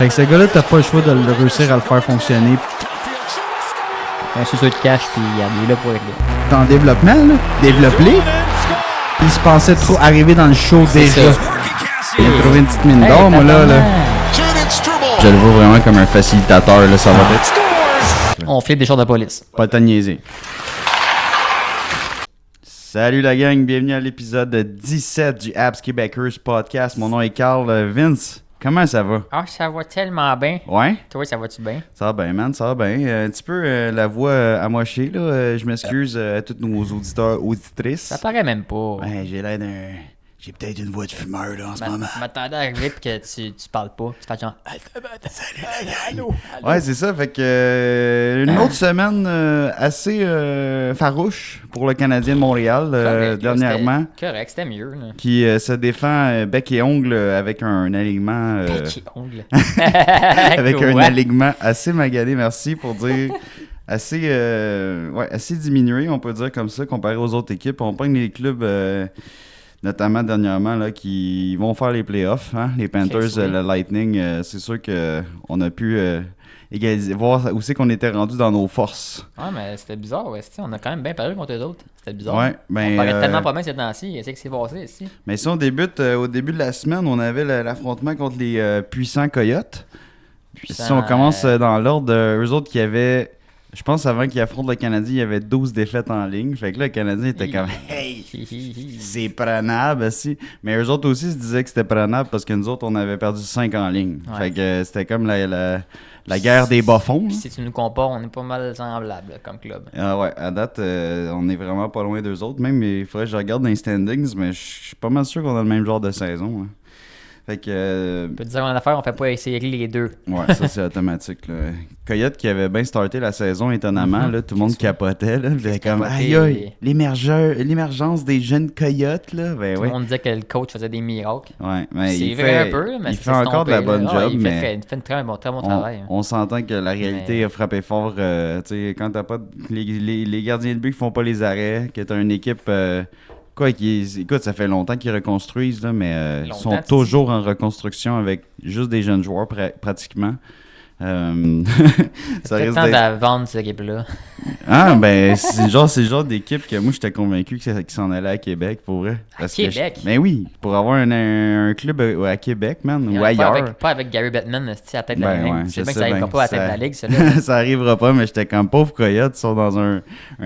Avec ce gars-là, t'as pas le choix de le réussir à le faire fonctionner. Un sous de cash, puis il est là pour régler. T'es en développement, là. Développé. Il se pensait trop arriver dans le show déjà. Il a trouvé une petite mine d'or, moi, là. Je le vois vraiment comme un facilitateur, là. Ça va être. On flippe des choses de police. Pas le temps de niaiser. Salut la gang, bienvenue à l'épisode 17 du Abs Québécois podcast. Mon nom est Carl. Vince, comment ça va? Ah, ça va tellement bien. Ouais? Toi, ça va-tu bien? Ça va bien, man, ça va bien. Un petit peu la voix amochée, là. Je m'excuse à tous nos auditeurs, auditrices. Ça paraît même pas. Ouais, j'ai l'air d'un... J'ai peut-être une voix de fumeur, là, en ce moment. Je m'attendais à arriver pis que tu parles pas. Tu fais genre... Salut la gang! Ouais, c'est ça. Fait que une autre semaine assez farouche pour le Canadien de Montréal, dernièrement. Correct, c'était mieux. Là. Qui se défend bec et ongle avec un alignement... Bec et ongle? avec un alignement assez magané, merci pour dire... Assez diminué, on peut dire comme ça, comparé aux autres équipes. On pogne les clubs... notamment dernièrement, là, qui vont faire les playoffs. Hein? Les Panthers, le Lightning, c'est sûr qu'on a pu égaliser, voir où c'est qu'on était rendu dans nos forces. Ouais, mais c'était bizarre. Ouais. On a quand même bien paru contre eux autres. C'était bizarre. Ouais, ben, on paraît tellement pas bien ces temps-ci. Qu'est-ce qui s'est passé ici? Mais si on débute, au début de la semaine, on avait l'affrontement contre les puissants Coyotes. Si on commence dans l'ordre, eux autres qui avaient... Je pense avant qu'ils affrontent le Canadien, il y avait 12 défaites en ligne. Fait que là, le Canadien était comme « Hey, c'est prenable aussi. » Mais eux autres aussi se disaient que c'était prenable parce que nous autres, on avait perdu 5 en ligne. Ouais. Fait que c'était comme la guerre des bas-fonds. Puis si tu nous compares, on est pas mal semblables comme club. Ah ouais, à date, on est vraiment pas loin d'eux autres. Même, il faudrait que je regarde dans les standings, mais je suis pas mal sûr qu'on a le même genre de saison. Hein. Fait que... On peut te dire en affaire, on fait pas les séries les deux. Ouais, ça c'est automatique. Là. Coyote qui avait bien starté la saison, étonnamment, là, tout le monde capotait. Là, comme, aïe, l'émergence des jeunes Coyotes. Là, ben, tout le monde disait que le coach faisait des miracles. Ouais, mais c'est vrai un peu, mais il fait encore de la bonne job. Il mais fait un très bon travail. On s'entend que la réalité a frappé fort. Quand t'as pas les gardiens de but qui font pas les arrêts, que t'as une équipe... écoute, ça fait longtemps qu'ils reconstruisent, là, mais ils sont toujours en reconstruction avec juste des jeunes joueurs pratiquement. Ça risque d'être... temps de vendre cette équipe-là. Ah, ben, c'est le genre d'équipe que moi, j'étais convaincu qu'ils s'en allaient à Québec, pour vrai. Québec? Ben oui, pour avoir un club à Québec, man, ou ailleurs. Pas avec Gary Bettman à la tête de la ligue. Je sais bien que ça n'arrivera pas à la tête de la ligue, ça. Ça arrivera pas, mais j'étais comme pauvre Coyote, ils sont dans un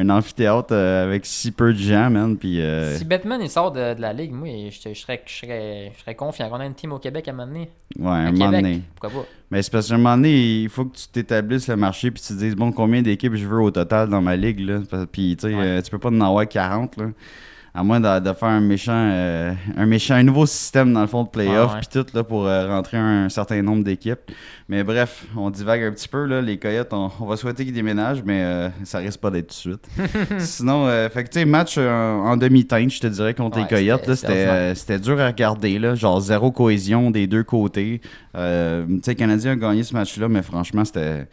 amphithéâtre avec si peu de gens, man. Puis, si Bettman il sort de la ligue, moi, je serais confiant qu'on a une team au Québec à un moment donné. Ouais, un moment donné. Pourquoi pas? Mais c'est parce qu'à un moment donné, il faut que tu t'établisses le marché puis tu te dises, bon, combien d'équipes je veux au total dans ma ligue, là. Puis, tu sais, tu peux pas en avoir 40, là. À moins de faire un nouveau système dans le fond de playoff puis tout, là, pour rentrer un certain nombre d'équipes. Mais bref, on divague un petit peu, là. Les Coyotes, on va souhaiter qu'ils déménagent, mais ça risque pas d'être tout de suite. Sinon, fait que, tu sais, match en demi-teinte, je te dirais, contre les Coyotes, là, c'était dur à regarder, là. Genre, zéro cohésion des deux côtés. Tu sais, le Canadien a gagné ce match-là, mais franchement, c'était...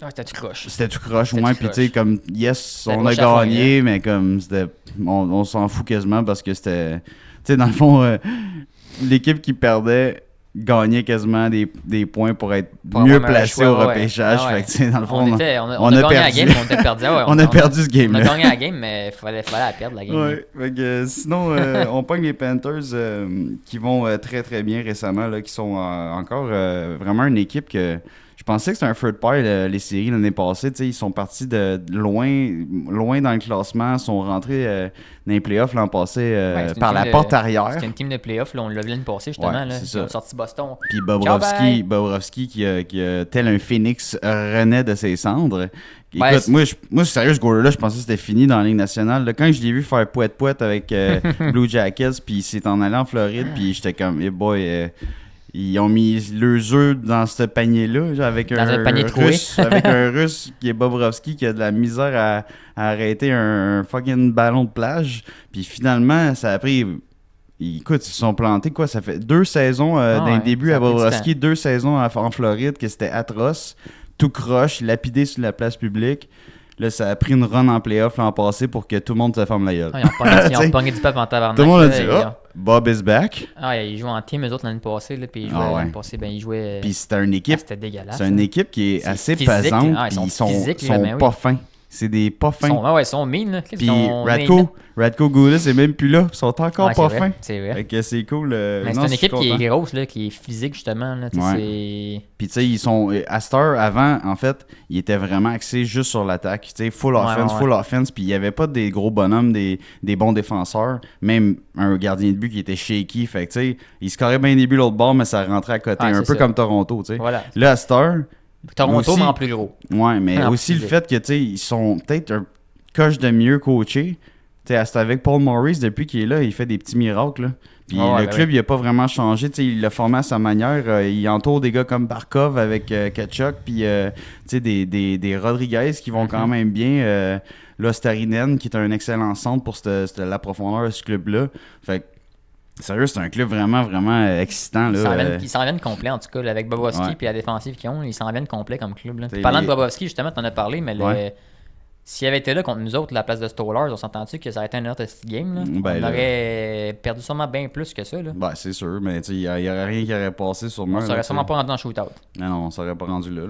c'était tout croche. C'était tout croche, ouais. Puis, tu sais, comme, yes, on a gagné, mais comme, c'était. On s'en fout quasiment parce que c'était. Tu sais, dans le fond, l'équipe qui perdait gagnait quasiment des points pour être mieux placée au repêchage. Fait que, tu sais, dans le fond, on a gagné perdu. La game, on était perdu. On a perdu ce game-là. On a gagné la game, mais il fallait la perdre, la game. Ouais. Fait que, sinon, on pogne les Panthers qui vont très, très bien récemment, là, qui sont encore vraiment une équipe que. Je pensais que c'était un third party, les séries l'année passée. Ils sont partis de loin dans le classement, sont rentrés dans les playoffs l'an passé par la porte arrière. C'était une team de playoffs, là, on l'a vu l'année passée justement. Ouais, là, ils ont sorti Boston. Puis Bobrovski qui a, tel un phénix, renaît de ses cendres. Écoute, moi, sérieux, ce goaler-là, je pensais que c'était fini dans la Ligue nationale. Là, quand je l'ai vu faire pouette avec Blue Jackets, puis il s'est en allé en Floride, puis j'étais comme, hey boy... Ils ont mis leurs œufs dans ce panier-là, avec un panier russe, avec un russe qui est Bobrovski, qui a de la misère à arrêter un fucking ballon de plage. Puis finalement, ça a pris... Écoute, ils se sont plantés, quoi. Ça fait 2 saisons d'un début à Bobrovski, 2 saisons en Floride, que c'était atroce. Tout croche, lapidé sur la place publique. Là, ça a pris une run en playoff l'an passé pour que tout le monde se ferme la gueule. Ah, ils ont pogné du pep en tabarnak. Tout le monde a dit Bob is back. Ah, ils jouent en team, eux autres, l'année passée. Là, puis l'année passée, ils jouaient. Puis c'était une équipe. C'était dégueulasse. C'est une équipe qui est assez physique, pesante. Ils sont pas fins. C'est des pas fins. Ils sont mean. Là. Puis Radko Gudas c'est même plus là. Ils sont encore pas fins. C'est vrai. Fait que c'est cool. Mais c'est une équipe qui est grosse, là, qui est physique, justement. Là, Puis tu sais, ils sont. À cette heure, avant, en fait, ils étaient vraiment axés juste sur l'attaque. Tu sais, full offense. Puis il n'y avait pas des gros bonhommes, des bons défenseurs. Même un gardien de but qui était shaky. Fait que tu sais, il scorait bien des buts l'autre bord, mais ça rentrait à côté. Un peu comme Toronto, tu sais. Voilà. Là, à cette heure. Toronto, aussi, mais en plus gros. Ouais, mais aussi le fait que, tu sais, ils sont peut-être un coche de mieux coachés. Tu sais, c'est avec Paul Maurice, depuis qu'il est là, il fait des petits miracles, là. Puis le club, il a pas vraiment changé. Tu sais, il l'a formé à sa manière. Il entoure des gars comme Barkov avec Kachuk, puis tu sais, des Rodriguez qui vont quand même bien. Là, Starinen, qui est un excellent centre pour la profondeur de ce club-là. Fait que, sérieux, c'est un club vraiment, vraiment excitant. Ils s'en viennent complet, en tout cas, avec Bobrovski et la défensive qu'ils ont. Ils s'en viennent complet comme club. Là. Parlant de Bobrovski, justement, tu en as parlé, mais s'il avait été là contre nous autres, la place de Stollers, on s'entend-tu que ça aurait été un autre game? Là? On aurait perdu sûrement bien plus que ça. Là. Ben, c'est sûr, mais il n'y aurait rien qui aurait passé sur moi. On serait sûrement pas rendu en shootout. Non, on serait pas rendu là.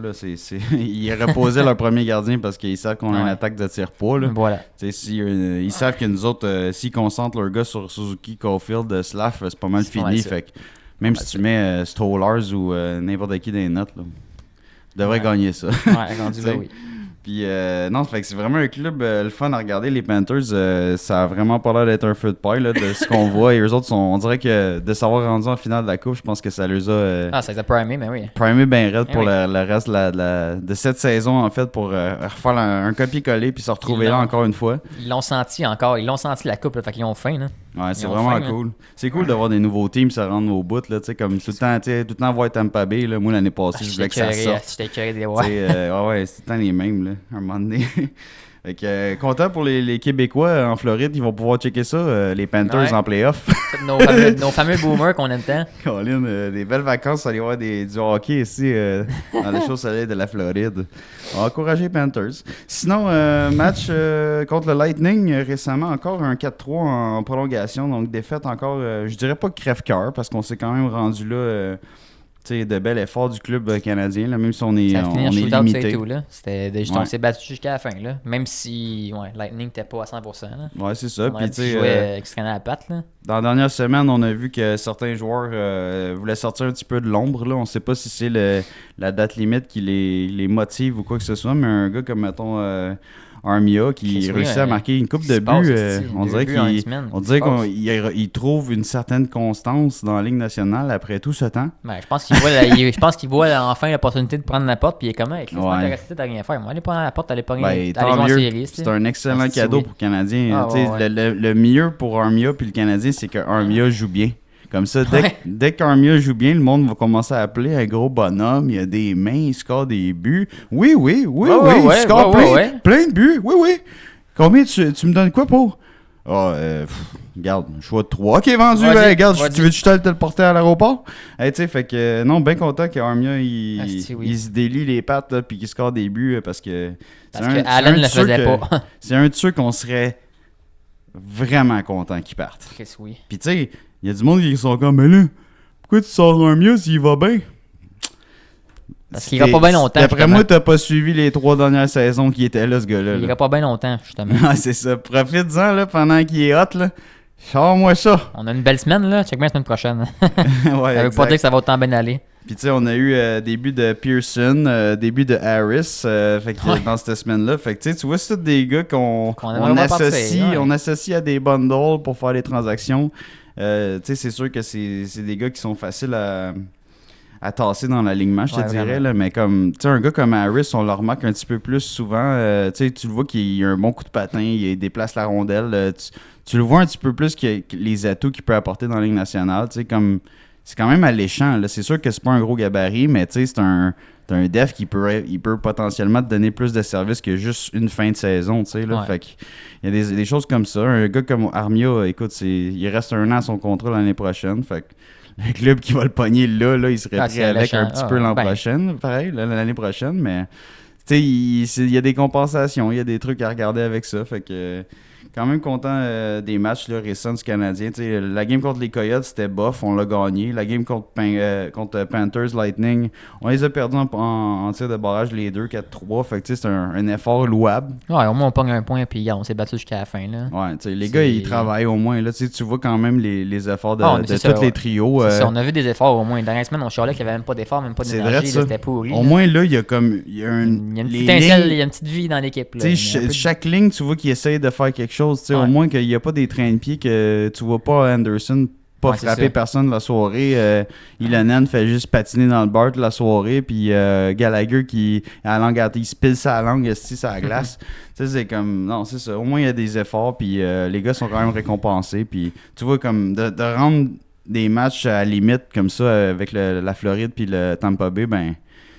Ils auraient posé leur premier gardien parce qu'ils savent qu'on a une attaque de tir pas. Là. Voilà. Ils savent que nous autres, s'ils concentrent leur gars sur Suzuki, Caulfield, Slav, c'est pas mal fini. Fait que même si tu mets Stollers ou n'importe qui dans les notes, là, tu devrais gagner ça. Ouais, rendu là, oui. Puis non, fait que c'est vraiment un club le fun à regarder. Les Panthers, ça a vraiment pas l'air d'être un feu de paille là, de ce qu'on voit. Et eux autres, on dirait que de s'avoir rendu en finale de la Coupe, je pense que ça les a... ça les a primés, mais oui. Primés bien raide pour le reste de cette saison, en fait, pour refaire un copier-coller puis se retrouver là encore une fois. Ils l'ont senti encore. Ils l'ont senti la Coupe, là, fait qu'ils ont faim. Là. Ouais, c'est vraiment cool. C'est cool d'avoir des nouveaux teams se rendre au bout, là, tu sais, comme tout le temps voir Tampa Bay, là. Moi, l'année passée, je voulais que ça sorte. J'étais curé des ouais, c'est tout le temps les mêmes, là, un moment donné. Fait que, content pour les Québécois en Floride, ils vont pouvoir checker ça, les Panthers en playoff. nos fameux boomers qu'on aime tant. Colin, des belles vacances, aller voir du hockey ici dans le chaud soleil de la Floride. On va encourager les Panthers. Sinon, match contre le Lightning récemment, encore un 4-3 en prolongation, donc défaite encore, je dirais pas crève-cœur, parce qu'on s'est quand même rendu là... de bel effort du club canadien, là, même si on est limité. Tout, là. On s'est battu jusqu'à la fin, là. Même si Lightning n'était pas à 100%. Là. Ouais, c'est ça. Puis, jouait avec à la patte. Là. Dans la dernière semaine, on a vu que certains joueurs voulaient sortir un petit peu de l'ombre. Là. On ne sait pas si c'est la date limite qui les motive ou quoi que ce soit, mais un gars comme, mettons... Armia qui réussit à marquer une coupe de buts. On dirait qu'il trouve une certaine constance dans la Ligue nationale après tout ce temps. Ben, je pense qu'il voit enfin l'opportunité de prendre la porte puis il est comment avec t'as rien à faire. Moi, aller prendre la porte, aller en série. C'est un excellent cadeau pour le Canadien. Le mieux pour Armia puis le Canadien, c'est que Armia joue bien. Comme ça, dès qu'Armia joue bien, le monde va commencer à appeler un gros bonhomme. Il a des mains, il score des buts. Oui, il score plein de buts. Oui. Combien tu me donnes quoi pour? Regarde, choix de 3. Ok, vendu. Regarde, tu veux que je te le porter à l'aéroport? Tu sais, fait que, non, bien content qu'Armia, il se délie les pattes, là, puis qu'il score des buts, parce que Allen ne le faisait pas. C'est un de ceux qu'on serait vraiment content qu'il parte. Oui. Puis, tu sais, il y a du monde qui sont comme, mais là, pourquoi tu sors Armia s'il va bien? Parce qu'il ira pas bien longtemps. D'après moi, t'as pas suivi les 3 dernières saisons qui étaient là, ce gars-là. Il ira pas bien longtemps, justement. C'est ça. Profite-en là, pendant qu'il est hot. Là. Sors-moi ça. On a une belle semaine, là. Check bien la semaine prochaine. Ouais, ça veut pas dire que ça va autant bien aller. Puis, tu sais, on a eu début de Pearson, début de Harris dans cette semaine-là. Fait que, tu vois, c'est tous des gars qu'on associe à des bundles pour faire des transactions. Tu sais, c'est sûr que c'est des gars qui sont faciles à tasser dans l'alignement, je te dirais. Là, mais comme, tu sais, un gars comme Harris, on le remarque un petit peu plus souvent. Tu le vois qu'il a un bon coup de patin, il déplace la rondelle. Tu le vois un petit peu plus que les atouts qu'il peut apporter dans la Ligue nationale. Tu sais, comme, c'est quand même alléchant. Là. C'est sûr que c'est pas un gros gabarit, mais tu sais, c'est un def qui peut potentiellement te donner plus de services que juste une fin de saison. Tu sais, là. Fait que, il y a des choses comme ça. Un gars comme Armia, écoute, il reste 1 an à son contrat l'année prochaine. Fait que le club qui va le pogner là il serait prêt avec un petit peu l'an prochain, pareil, l'année prochaine, mais sais, il y a des compensations, il y a des trucs à regarder avec ça. Fait que quand même content des matchs là, récents du Canadien. T'sais, la game contre les Coyotes, c'était bof, on l'a gagné. La game contre Panthers Lightning, on les a perdus en tir de barrage les deux, 4-3. Fait que c'est un effort louable. Ouais, au moins on pogne un point puis on s'est battu jusqu'à la fin. Là. Ouais, les gars, ils travaillent au moins. Là, tu vois quand même les efforts de tous les trios. Ça, on a vu des efforts au moins. Dans la semaine, on chialait qu'il n'y avait même pas d'efforts, même pas d'énergie. C'était pourri. Au moins, là, il y a comme. Il y a une petite étincelle, il y a une petite vie dans l'équipe. Chaque ligne, tu vois qu'ils essayent de faire quelque chose. Au moins qu'il n'y a pas des trains de pied que tu vois pas Anderson frapper personne la soirée. Ilonen fait juste patiner dans le bar de la soirée. Puis Gallagher qui à la langue, il se pile sa langue sur la glace. C'est comme. Non, c'est ça. Au moins, il y a des efforts. Puis les gars sont quand même récompensés. Puis tu vois, comme de rendre des matchs à la limite comme ça avec la Floride puis le Tampa Bay, ben.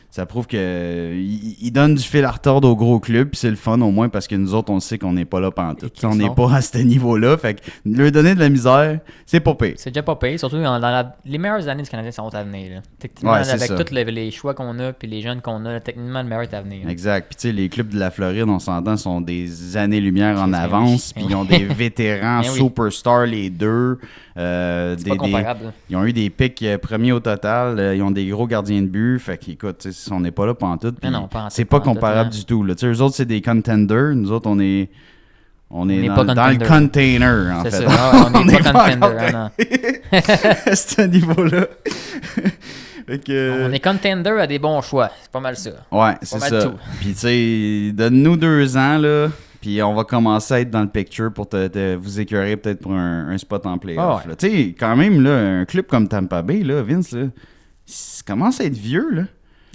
Ça prouve qu'il donne du fil à retordre aux gros clubs, puis c'est le fun au moins parce que nous autres, on sait qu'on n'est pas là pantoute. On n'est pas à ce niveau-là. Fait que leur donner de la misère, c'est pas pire. C'est déjà pas pire, surtout les meilleures années du Canadien sont à venir. Là. Techniquement, avec tous les choix qu'on a puis les jeunes qu'on a, techniquement, le meilleur est à venir. Exact. Puis tu sais, les clubs de la Floride, on s'entend, sont des années-lumière en avance, puis ils ont des vétérans superstars, les deux. C'est pas comparable. Ils ont eu des pics premiers au total. Ils ont des gros gardiens de but. Fait qu'écoute, on n'est pas là pantoute. C'est pas comparable du tout. Là. Eux autres, c'est des contenders. Nous autres, on est dans le container, en fait. C'est ça. On n'est pas contender. À ce niveau-là. On est contender à des bons choix. C'est pas mal ça. Ouais, c'est ça. Puis, tu sais, donne-nous 2 ans, là. Puis on va commencer à être dans le picture pour vous écœurer peut-être pour un spot en playoff. Oh ouais. Tu sais, quand même, là, un club comme Tampa Bay, là, Vince, là, ça commence à être vieux, là.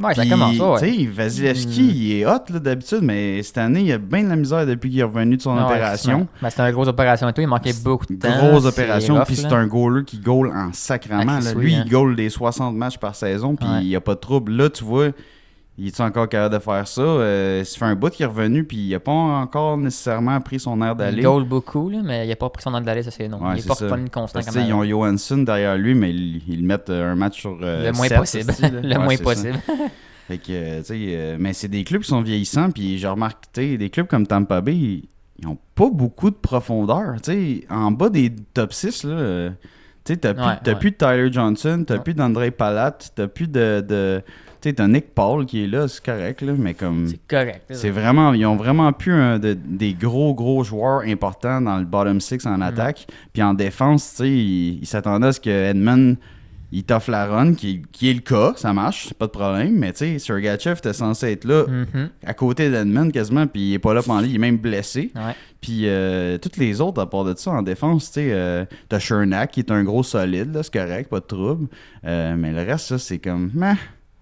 Ouais, ça commence, ouais. Tu sais, Vasilevski, il est hot, là, d'habitude, mais cette année, il a bien de la misère depuis qu'il est revenu de son opération. C'était une grosse opération et tout, il manquait beaucoup de temps. Grosse opération, puis c'est un goaler qui goal en sacrament. Là. Lui, il goal des 60 matchs par saison, puis il n'y a pas de trouble. Là, tu vois... Il est encore capable de faire ça? Ça fait un bout qu'il est revenu, puis il n'a pas encore nécessairement pris son air d'aller. Il goal beaucoup, là, mais il n'a pas pris son air d'aller, ça c'est non. Ouais, il n'est pas revenu constant. Parce ils ont Johansson derrière lui, mais ils mettent un match sur le moins 7, possible. Le moins possible. Fait que, mais c'est des clubs qui sont vieillissants, puis j'ai remarqué, des clubs comme Tampa Bay, ils n'ont pas beaucoup de profondeur. En bas des top 6, là, t'as plus de Tyler Johnson, t'as plus d'André Palat, t'as plus de tu sais, t'as Nick Paul qui est là, c'est correct, là, mais comme... C'est correct. C'est vraiment... Ils ont vraiment plus des gros joueurs importants dans le bottom 6 en attaque. Puis en défense, tu sais, ils s'attendaient à ce que Edmund, il t'offre la run, qui est le cas, ça marche, c'est pas de problème. Mais tu sais, Sergachev était censé être là, à côté d'Edmund quasiment, puis il est pas là pendant il est même blessé. Ouais. Puis toutes les autres, à part de ça, en défense, tu sais, t'as Chernak qui est un gros solide, là, c'est correct, pas de trouble. Mais le reste, ça, c'est comme...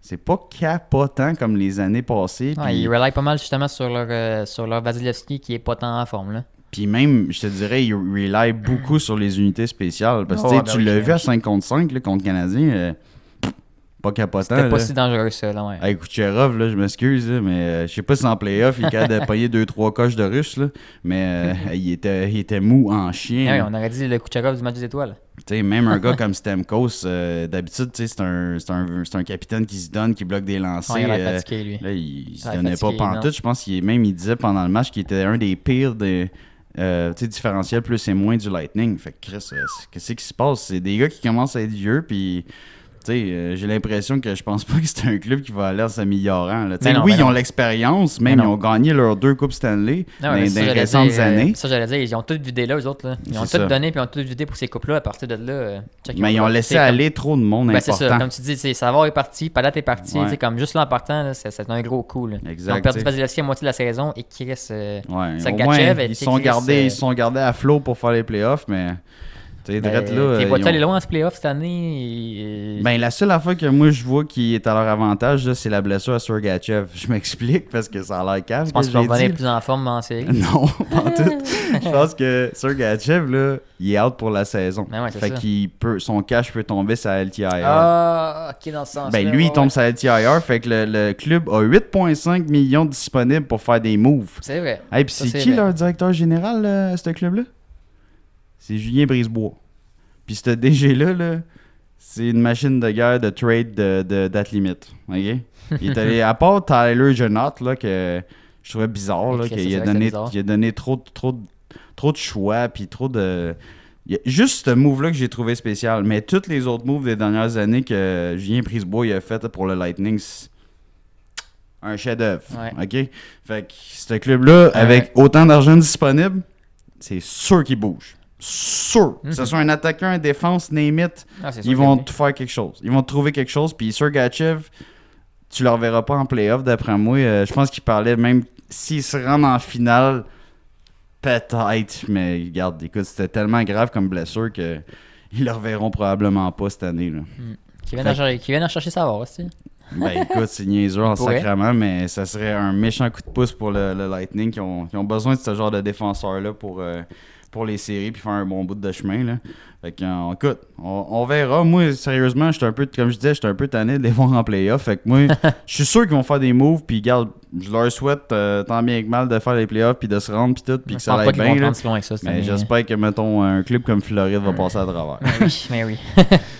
C'est pas capotant comme les années passées. Ouais, ils relient pas mal justement sur leur Vasilevski qui est pas tant en forme. Là. Puis même, je te dirais, ils relient beaucoup sur les unités spéciales. Parce que tu l'as vu à 5 contre 5 là, contre Canadien. Pas capotant. C'était pas si dangereux ça. Là, ouais. Hey, Kucherov, là, je m'excuse, là, mais je sais pas si en playoff, il est capable de payer 2-3 coches de russe. Là, mais il était mou en chien. Ouais, on aurait dit le Kucherov du match des étoiles. T'sais, même un gars comme Stamkos, d'habitude, c'est un capitaine qui se donne, qui bloque des lancers. Ouais, il a l'air fatigué, lui. Là, il se donnait pas pantoute. Je pense qu'il disait pendant le match qu'il était un des pires différentiels plus et moins du Lightning. Fait que Chris, qu'est-ce qui se passe? C'est des gars qui commencent à être vieux, puis... j'ai l'impression que je pense pas que c'est un club qui va aller en s'améliorant. Ils ont l'expérience, même ils ont gagné leurs 2 Coupes Stanley dans les récentes années. Ça, j'allais dire, ils ont tout vidé là, eux autres. Là. Ils ont tout donné, puis ils ont tout vidé pour ces coupes-là. À partir de là, mais ils ont laissé aller trop de monde important. C'est ça, comme tu dis, Savard est parti, Palat est parti. Comme juste là en partant, là, c'est un gros coup. Là. Exact. Ils ont perdu Vasilevski à moitié de la saison et qui reste Sergachev. Ils sont gardés à flot pour faire les playoffs, mais... T'es pas allé loin en ce playoff cette année? La seule fois que moi je vois qui est à leur avantage, là, c'est la blessure à Sergachev. Je m'explique parce que ça a l'air calme. Je pense qu'ils vont revenir plus en forme en série. Non, pas tout. Je pense que Sergachev, là, il est out pour la saison. Fait que son cash peut tomber sur la LTIR. Ah, ok, dans ce sens. Lui, il tombe sur la LTIR. Fait que le club a 8,5 millions disponibles pour faire des moves. C'est vrai. Puis c'est qui leur directeur général à ce club-là? C'est Julien Brisebois. Puis ce DG-là, c'est une machine de guerre de trade date limite. OK? Il est allé, à part Tyler Jeannot, là, que je trouvais bizarre, là, qu'il a donné trop de choix, puis trop de... Juste ce move-là que j'ai trouvé spécial. Mais tous les autres moves des dernières années que Julien Brisebois il a fait pour le Lightning, c'est un chef-d'œuvre. Ouais. OK? Fait que ce club-là, avec autant d'argent disponible, c'est sûr qu'il bouge. Sûr. Que ce soit un attaquant, un défense, name it, ils vont te faire quelque chose. Ils vont te trouver quelque chose. Puis Sergachev, tu le reverras pas en playoff, d'après moi. Je pense qu'il parlait même s'il se rend en finale... Peut-être, mais regarde, écoute, c'était tellement grave comme blessure qu'ils le reverront probablement pas cette année. Là. Qui viennent en chercher savoir aussi. Ben écoute, c'est niaiseux en sacrament, mais ça serait un méchant coup de pouce pour le Lightning qui ont besoin de ce genre de défenseur-là pour les séries puis faire un bon bout de chemin. Là. Fait que, écoute, on verra. Moi, sérieusement, comme je disais, j'étais un peu tanné de les voir en playoff. Fait que moi, je suis sûr qu'ils vont faire des moves. Puis, regarde, je leur souhaite tant bien que mal de faire les playoffs puis de se rendre puis tout. Puis que ça aille bien. Là. Mais j'espère que, mettons, un club comme Floride va passer à travers. Mais oui.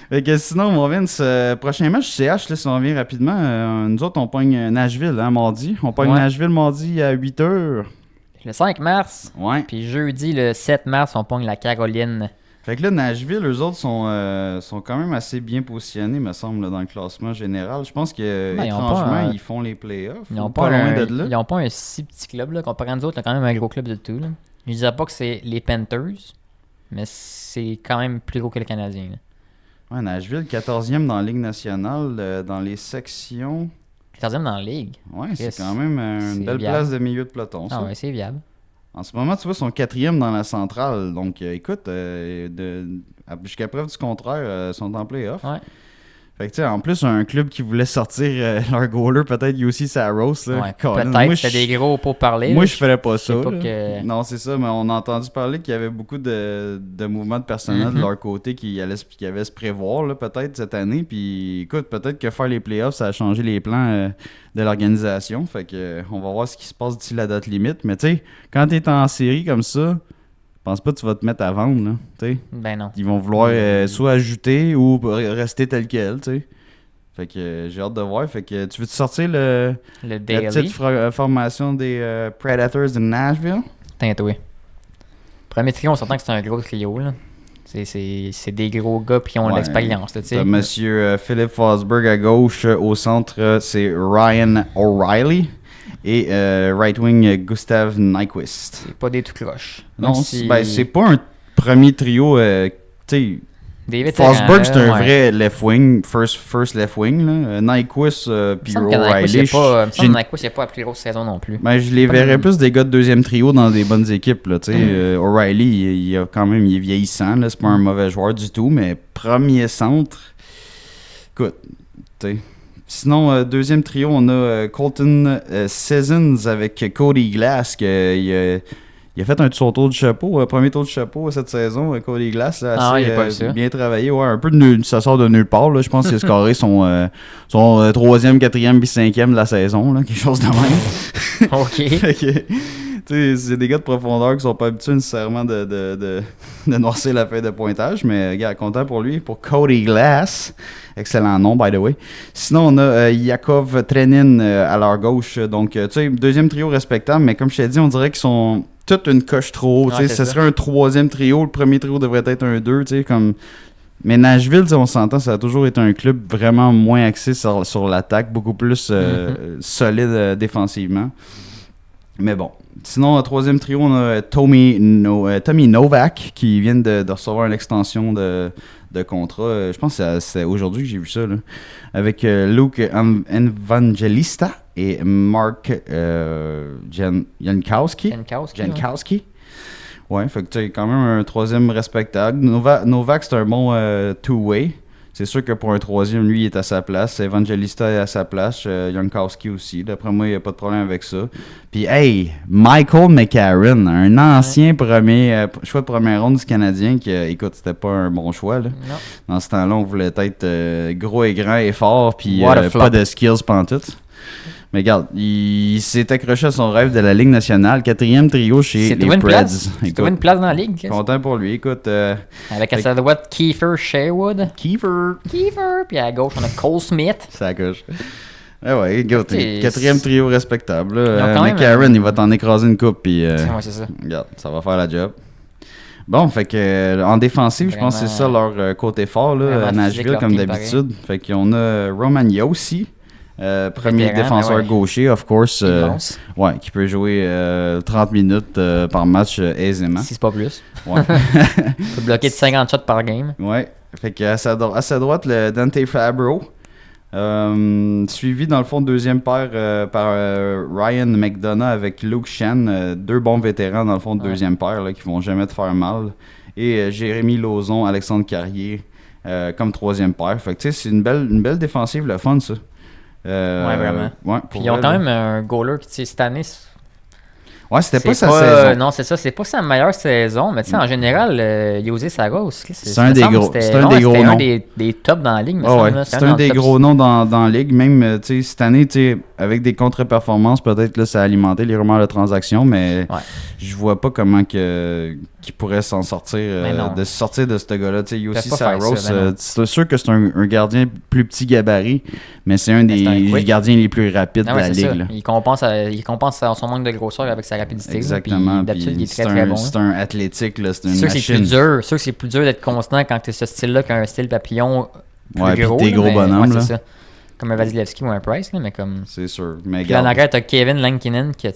Fait que sinon, on revient de ce prochain match CH, là, si on revient rapidement. Nous autres, on pogne Nashville, mardi. On pogne Nashville mardi à 8h. Le 5 mars. Ouais. Puis jeudi, le 7 mars, on pogne la Caroline. Fait que là, Nashville, eux autres sont quand même assez bien positionnés, me semble, là, dans le classement général. Je pense qu'étrangement, ils font les playoffs. Ils n'ont pas un si petit club. Là, comparé à nous autres, c'est quand même un gros club de tout. Là. Je ne disais pas que c'est les Panthers, mais c'est quand même plus gros que les Canadiens. Là. Ouais, Nashville, 14e dans la Ligue nationale, dans les sections. 14e dans la Ligue. Ouais, c'est quand même une belle place de milieu de peloton. Ça. Ah ouais, c'est viable. En ce moment, tu vois, ils sont 4e dans la centrale. Donc, écoute, jusqu'à preuve du contraire, ils sont en play-off. Ouais. Fait que, tu sais, en plus, un club qui voulait sortir leur goaler, peut-être UC Saros. Ouais, peut-être, c'était des gros pour parler. Moi, je ferais pas ça. Non, c'est ça, mais on a entendu parler qu'il y avait beaucoup de mouvements de personnel de leur côté qui avaient se prévoir, là, peut-être, cette année. Puis, écoute, peut-être que faire les playoffs, ça a changé les plans de l'organisation. Fait que, on va voir ce qui se passe d'ici la date limite. Mais, tu sais, quand t'es en série comme ça, je pense pas que tu vas te mettre à vendre, là, tu sais. Ben non. Ils vont vouloir soit ajouter ou rester tel quel, tu sais. Fait que j'ai hâte de voir. Fait que tu veux-tu sortir la petite formation des Predators de Nashville? T'inquiète, oui. Premier trio, on s'entend que c'est un gros trio, là. C'est des gros gars qui ont de l'expérience, tu sais. T'as monsieur Philippe Forsberg à gauche, au centre, c'est Ryan O'Reilly. Et right wing Gustav Nyquist. C'est pas des tout cloches. Non, c'est pas un premier trio. Tu sais, Forsberg, c'est un vrai left wing, first left wing. Là. Nyquist puis O'Reilly. Nyquist, il n'y a pas la plus grosse saison non plus. Ben, je les verrais plus des gars de deuxième trio dans des bonnes équipes. Là, O'Reilly, il est vieillissant. Là, c'est pas un mauvais joueur du tout, mais premier centre. Écoute, tu sais. Sinon, deuxième trio, on a Colton Sissons avec Cody Glass. Il a fait son tour de chapeau, premier tour de chapeau cette saison. Cody Glass, assez bien travaillé. Ouais, un peu ça sort de nulle part. Là. Je pense qu'il a scoré son 3e, 4e puis 5e de la saison. Là, quelque chose de même. OK. C'est des gars de profondeur qui sont pas habitués nécessairement de noircir la feuille de pointage, mais gars, content pour lui, pour Cody Glass. Excellent nom, by the way. Sinon, on a Yakov Trenin à leur gauche. Donc, tu sais, deuxième trio respectable, mais comme je t'ai dit, on dirait qu'ils sont toute une coche trop haut. Ce serait un troisième trio. Le premier trio devrait être un 2, tu sais, comme... Mais Nashville, on s'entend, ça a toujours été un club vraiment moins axé sur l'attaque, beaucoup plus solide défensivement. Mais bon. Sinon, troisième trio, on a Tommy Novak qui vient de recevoir une extension de contrat. Je pense que c'est aujourd'hui que j'ai vu ça. Là. Avec Luke Evangelista et Mark Jankowski. Ouais, fait que tu sais, quand même un troisième respectable. Novak, c'est un bon two-way. C'est sûr que pour un troisième, lui, il est à sa place. Evangelista est à sa place. Jankowski aussi. D'après moi, il n'y a pas de problème avec ça. Puis, hey, Michael McCarron, un ancien choix de première ronde du Canadien qui, écoute, c'était pas un bon choix. Là. Non. Dans ce temps-là, on voulait être gros et grand et fort, puis pas de skills pantoute. Mais regarde, il s'est accroché à son rêve de la Ligue nationale. 4e trio chez les Preds. C'est trouvé une place dans la Ligue. Content pour lui. Écoute, avec à sa droite, Kiefer Sherwood. Kiefer. Puis à gauche, on a Cole Smith. Ça coche. Ouais, écoute, 4e trio respectable. McCarron, il va t'en écraser une coupe. Puis, c'est ça. Regarde, ça va faire la job. Bon, fait que en défensive, je pense que c'est ça leur côté fort là, à Nashville, comme d'habitude. Fait qu'on a Romagna aussi. Premier défenseur gaucher, of course. Qui peut jouer 30 minutes par match aisément. Si c'est pas plus. Ouais. Il peut bloquer de 50 shots par game. Ouais. Fait qu'à sa droite, le Dante Fabro. Suivi dans le fond deuxième paire par Ryan McDonough avec Luke Shen, deux bons vétérans dans le fond de deuxième paire là, qui vont jamais te faire mal, et Jérémy Lauzon, Alexandre Carrier comme troisième paire. Fait que tu sais, c'est une belle défensive, le fun ça. Vraiment. Ouais, puis ils ont quand même un goaler qui cette année. Ouais, c'était pas sa saison. Non, c'est ça, c'est pas sa meilleure saison, mais tu sais, en général, José Saros, c'est un des gros noms. Un des tops dans la ligue. C'est un des gros noms dans la ligue. Même, tu sais, cette année, tu sais, avec des contre-performances, peut-être là, ça a alimenté les rumeurs de transactions, mais je vois pas comment qu'il pourrait s'en sortir, de sortir de ce gars-là. Tu sais, José Saros, c'est sûr que c'est un gardien plus petit gabarit, mais c'est un des gardiens les plus rapides de la ligue. Il compense son manque de grosseur avec sa rapidité. Exactement. D'habitude, il est très bon. C'est un athlétique, là, c'est une machine. C'est sûr que c'est plus dur d'être constant quand tu es ce style-là qu'un style papillon plus gros. Des gros bonhommes. C'est ça. Comme un Vasilevski ou un Price, là, mais comme... C'est sûr. Mais puis en arrière, t'as Kevin Lankinen qui a,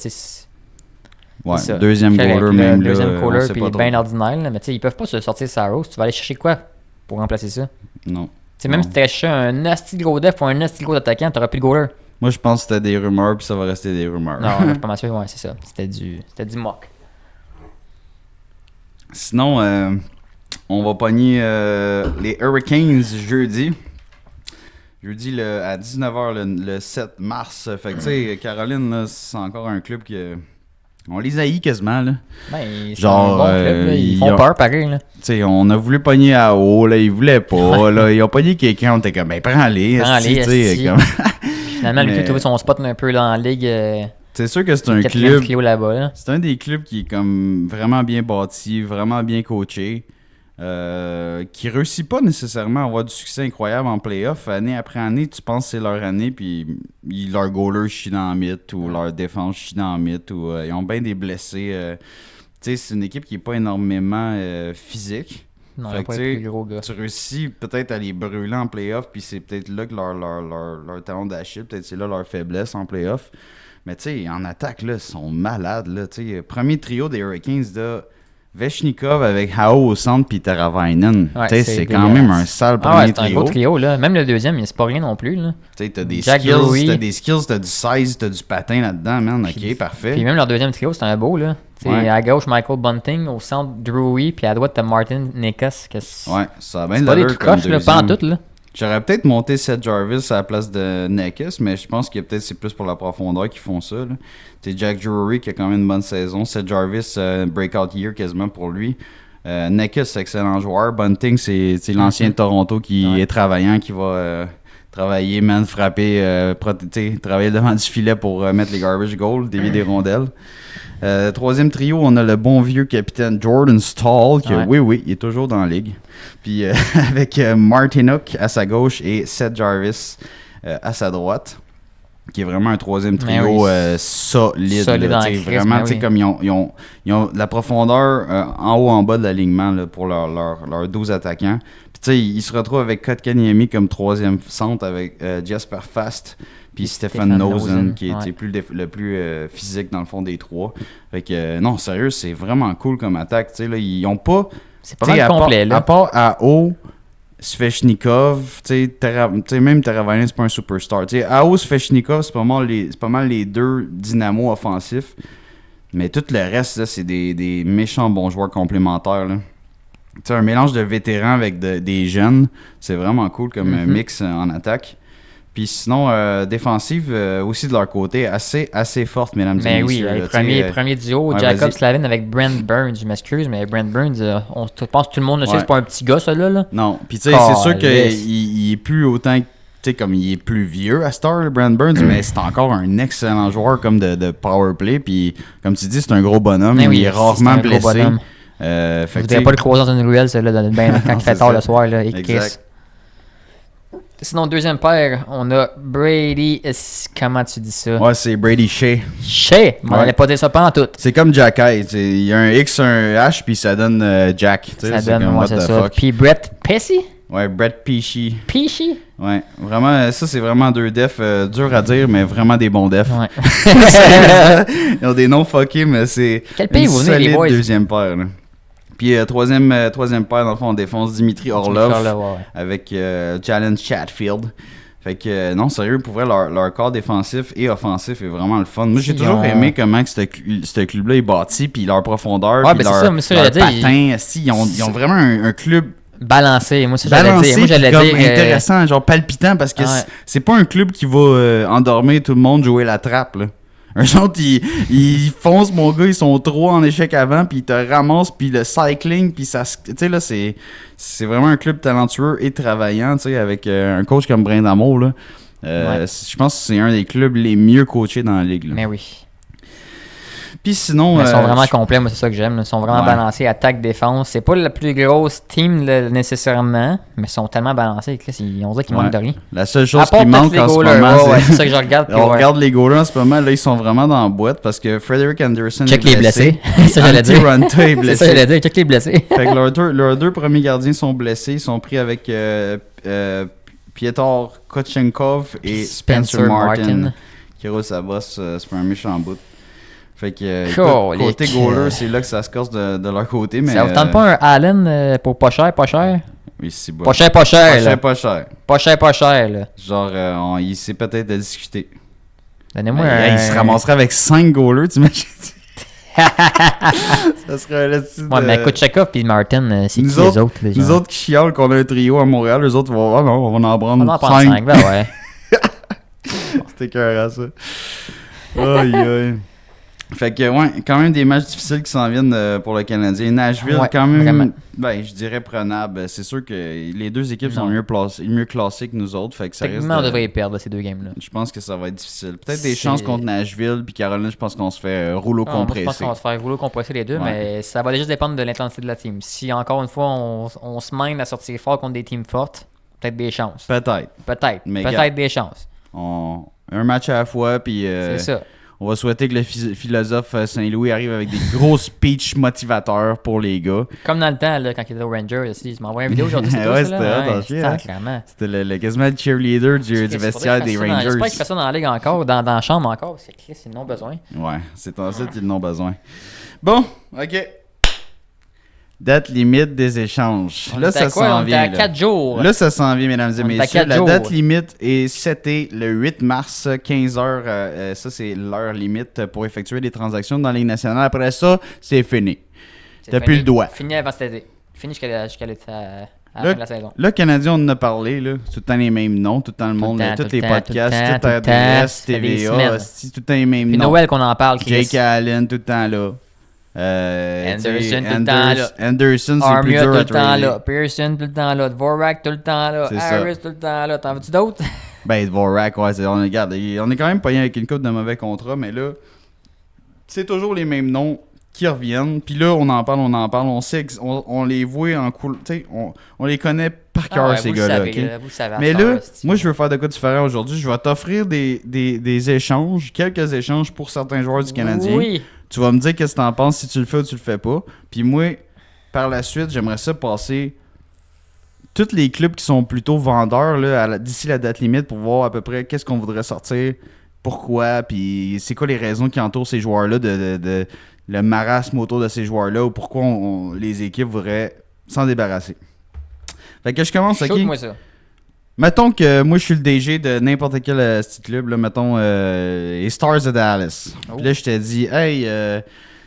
deuxième goaler même là. Deuxième goaler, puis bien ordinaire, là, mais tu sais, ils peuvent pas se sortir Saros. Tu vas aller chercher quoi pour remplacer ça? Non. Tu sais, même si tu allais chercher un nasty gros def ou un nasty gros attaquant, t'auras plus de goaler. Moi, je pense que c'était des rumeurs, puis ça va rester des rumeurs. Non, je suis pas mal sûr, c'est ça. C'était du mock. Sinon, on va pogner les Hurricanes jeudi. Jeudi à 19h le 7 mars. Fait que tu sais, Caroline, là, c'est encore un club que... On les haït quasiment, là. Ben, genre, un bon club, là. Ils font peur, pareil, là. Tu sais, on a voulu pogner à haut, là, ils voulaient pas, là. Ils ont pogné quelqu'un, on était comme, ben, prends-les, tu sais, comme... Finalement, lui, il a trouvé son spot un peu dans la ligue. C'est sûr que c'est un club... là-bas, là. C'est un des clubs qui est comme vraiment bien bâti, vraiment bien coaché, qui réussit pas nécessairement à avoir du succès incroyable en playoff. Année après année, tu penses que c'est leur année, puis leur goaler chie dans la mythe, ou leur défense chie dans la mythe, ou ils ont bien des blessés. Tu sais, c'est une équipe qui est pas énormément physique. Non, fait pas plus gros gars. Tu réussis peut-être à les brûler en playoff, puis c'est peut-être là que leur talon d'Achille, peut-être c'est là leur faiblesse en playoff. Mais tu sais, en attaque, là, ils sont malades. Là, premier trio des Hurricanes, là, Vechnikov avec Hao au centre puis Teravainen. C'est quand même un sale premier trio. C'est un beau trio. Là. Même le deuxième, c'est pas rien non plus. T'as des skills, t'as du size, t'as du patin là-dedans, man. Ok, parfait. Puis même leur deuxième trio, c'est un beau. Là. À gauche, Michael Bunting. Au centre, Drury. Puis à droite, t'as Martin Necas. Ça a bien de l'allure comme deuxième. Pas en tout, là. J'aurais peut-être monté Seth Jarvis à la place de Necas, mais je pense que peut-être c'est plus pour la profondeur qu'ils font ça. C'est Jack Drury qui a quand même une bonne saison. Seth Jarvis, breakout year quasiment pour lui. Necas, excellent joueur. Bunting, c'est l'ancien de Toronto qui est travaillant, qui va travailler, frapper, travailler devant du filet pour mettre les garbage goals, dévier des rondelles. Troisième trio, on a le bon vieux capitaine Jordan Staal, qui il est toujours dans la ligue. Puis avec Martinook à sa gauche et Seth Jarvis à sa droite, qui est vraiment un troisième trio solide. Vraiment, comme ils ont la profondeur en haut en bas de l'alignement là, pour leurs 12 attaquants. Puis ils se retrouvent avec Kotkaniemi comme troisième centre avec Jesper Fast. Puis Stefan Nosen, qui était le plus physique dans le fond des trois. Fait que, non, sérieux, c'est vraiment cool comme attaque. Là, ils ont pas... C'est pas mal complet, là. À part à haut, Svechnikov, même Teravainen, c'est pas un superstar. À haut, Svechnikov, c'est pas mal les deux dynamos offensifs. Mais tout le reste, là, c'est des méchants bons joueurs complémentaires, là. Un mélange de vétérans avec des jeunes, c'est vraiment cool comme mix en attaque. Puis sinon, défensive aussi de leur côté, assez forte, mesdames et messieurs. Mais oui, premier duo, Jacob Slavin avec Brent Burns. Je m'excuse, mais Brent Burns, je pense que tout le monde le sait, c'est pas un petit gars, ça là. Non, puis tu sais, c'est sûr qu'il est plus autant sais, comme il est plus vieux à Star, Brent Burns, mais c'est encore un excellent joueur comme de power play. Puis, comme tu dis, c'est un gros bonhomme. Mais oui, il est rarement blessé. Vous ne pas le croiser dans une ruelle, celui-là, quand il fait tard le soir. Là, exact. Sinon, deuxième paire, on a Brady. Comment tu dis ça? Ouais, c'est Brady Shea. Shea? On n'allait pas dire ça pas en tout. C'est comme Jack Eye. Il y a un X, un H, puis ça donne Jack. Ça donne, moi, c'est ça. Puis Brett Pesci? Ouais, Brett Pesci. Pesci? Ouais, vraiment, ça c'est vraiment deux defs dur à dire, mais vraiment des bons defs. Ouais. Ils ont des noms fuckés, mais c'est une solide deuxième paire. Là. Puis troisième paire, dans le fond, on défonce Dimitri Orlov avec Jalen Chatfield. Fait que non, sérieux, pour vrai, leur corps défensif et offensif est vraiment le fun. Moi, j'ai toujours aimé comment ce club-là est bâti, puis leur profondeur, puis leur patin. Ils ont vraiment un club balancé. Moi, j'allais dire intéressant, genre palpitant, parce que c'est pas un club qui va endormir tout le monde, jouer la trappe, là. Eux autres, ils foncent, mon gars, ils sont 3 en échec avant, puis ils te ramassent, puis le cycling, puis ça... Tu sais, là, c'est vraiment un club talentueux et travaillant, tu sais, avec un coach comme Brindamour, là. Je pense que c'est un des clubs les mieux coachés dans la ligue, là. Mais oui. Puis sinon... ils sont vraiment complets, moi, c'est ça que j'aime. Ils sont vraiment balancés, attaque-défense. C'est pas la plus grosse team, là, nécessairement, mais ils sont tellement balancés que là, on dirait qu'ils manquent de rien. La seule chose qui manque en ce moment, c'est ça que je regarde. On regarde les goalers en ce moment, là, ils sont vraiment dans la boîte parce que Frederick Anderson est blessé. C'est ça que j'allais dire. Runta est blessé. C'est ça que j'allais dire, check les blessés. Fait que leurs deux premiers gardiens sont blessés. Ils sont pris avec Piotr Kochenkov et Spencer Martin. Qui roule sa bosse, c'est pas un méchant bout. Fait que côté goaler, c'est là que ça se corse de leur côté. Mais, ça vous tente pas un Allen pour pas cher? Oui, c'est bon. Pas cher. Pas cher, là. Genre, il sait peut-être à discuter. Donnez-moi il se ramasserait avec 5 goalers, tu imagines? Ça serait un style de... mais Kochenkov et Martin, c'est qui les autres? Nous autres qui chialent qu'on a un trio à Montréal, les autres vont on va en prendre 5. Ben ouais. C'était écœurant, ça. Aïe, aïe. Fait que, quand même des matchs difficiles qui s'en viennent pour le Canadien. Nashville, quand même, vraiment. Je dirais prenable. C'est sûr que les deux équipes sont mieux classées que nous autres. Fait que ça risque on devrait perdre ces deux games-là. Je pense que ça va être difficile. Peut-être des chances contre Nashville, puis Caroline, je pense qu'on se fait rouleau compressé. Je pense qu'on va se faire rouleau compressé les deux, mais ça va juste dépendre de l'intensité de la team. Si, encore une fois, on se mène à sortir fort contre des teams fortes, peut-être des chances. Peut-être des chances. Un match à la fois, puis... c'est ça. On va souhaiter que le philosophe Saint-Louis arrive avec des gros speeches motivateurs pour les gars. Comme dans le temps, là, quand il était au Rangers, aussi. Je m'envoie une vidéo aujourd'hui. C'était quasiment le cheerleader du vestiaire des Rangers. J'espère qu'il fait ça dans la ligue encore, dans la chambre encore, parce que ils n'ont besoin. Ouais, c'est en ça qu'ils n'ont besoin. Bon, OK. Date limite des échanges. Là, ça s'en vient. On est à 4 jours. Là, ça s'en vient, mesdames et messieurs. La date limite est setée le 8 mars, 15h. Ça, c'est l'heure limite pour effectuer des transactions dans la Ligue nationale. Après ça, c'est fini. T'as plus le droit. Fini avant cet été. Fini jusqu'à la fin de la saison. Le Canadien, on en a parlé. Là. Tout le temps les mêmes noms, tout le temps le monde, tous les podcasts, tout RDS, TVA, tout le temps les mêmes noms. Puis Noël qu'on en parle. Jake Allen, tout le temps là. Anderson tout le temps là. Anderson, c'est plus dur tout le temps là. Pearson tout le temps là. Dvorak tout le temps là. Harris tout le temps là. T'en veux-tu d'autres? Dvorak, on est quand même payé avec une coupe de mauvais contrats, mais là, c'est toujours les mêmes noms qui reviennent. Puis là, on en parle. On sait on les voit en cool. Tu sais, on les connaît par cœur, ces gars-là. Mais là, moi, je veux faire de quoi différent aujourd'hui. Je vais t'offrir des échanges, quelques échanges pour certains joueurs du Canadien. Oui. Tu vas me dire qu'est-ce que t'en penses, si tu le fais ou tu le fais pas. Puis moi, par la suite, j'aimerais ça passer tous les clubs qui sont plutôt vendeurs là, d'ici la date limite pour voir à peu près qu'est-ce qu'on voudrait sortir, pourquoi, puis c'est quoi les raisons qui entourent ces joueurs-là, de le marasme autour de ces joueurs-là, ou pourquoi les équipes voudraient s'en débarrasser. Fait que je commence, OK? Chaude-moi ça. Mettons que moi, je suis le DG de n'importe quel petit club, là, mettons les Stars de Dallas. Oh. Puis là, je t'ai dit, hey,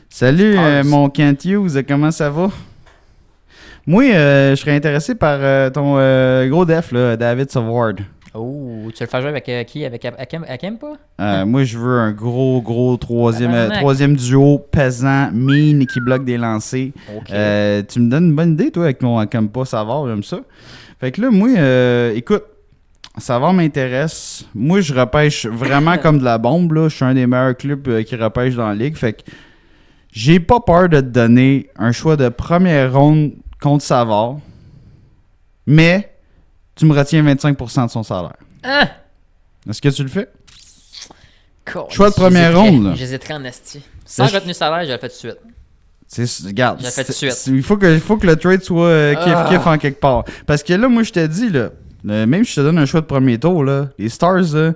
salut mon Kent Hughes, comment ça va? Moi, je serais intéressé par ton gros def, là, David Savard. Oh, tu veux le faire jouer avec qui? Avec Akem pas? Moi, je veux un gros troisième duo pesant, mean, qui bloque des lancers. Okay. Tu me donnes une bonne idée, toi, avec mon Akem pas Savard, j'aime ça. Fait que là, moi, écoute, Savard m'intéresse. Moi, je repêche vraiment comme de la bombe. Là. Je suis un des meilleurs clubs qui repêche dans la ligue. Fait que j'ai pas peur de te donner un choix de première ronde contre Savard. Mais tu me retiens 25% de son salaire. Hein? Est-ce que tu le fais? Cool. Choix de première ronde. Là. J'hésiterais en esti. Sans retenue salaire, je le fais tout de suite. Regarde, je le fais tout de suite. Il faut que le trade soit kiff-kiff en quelque part. Parce que là, moi, je te dis, là, même si je te donne un choix de premier tour, là, les Stars, là,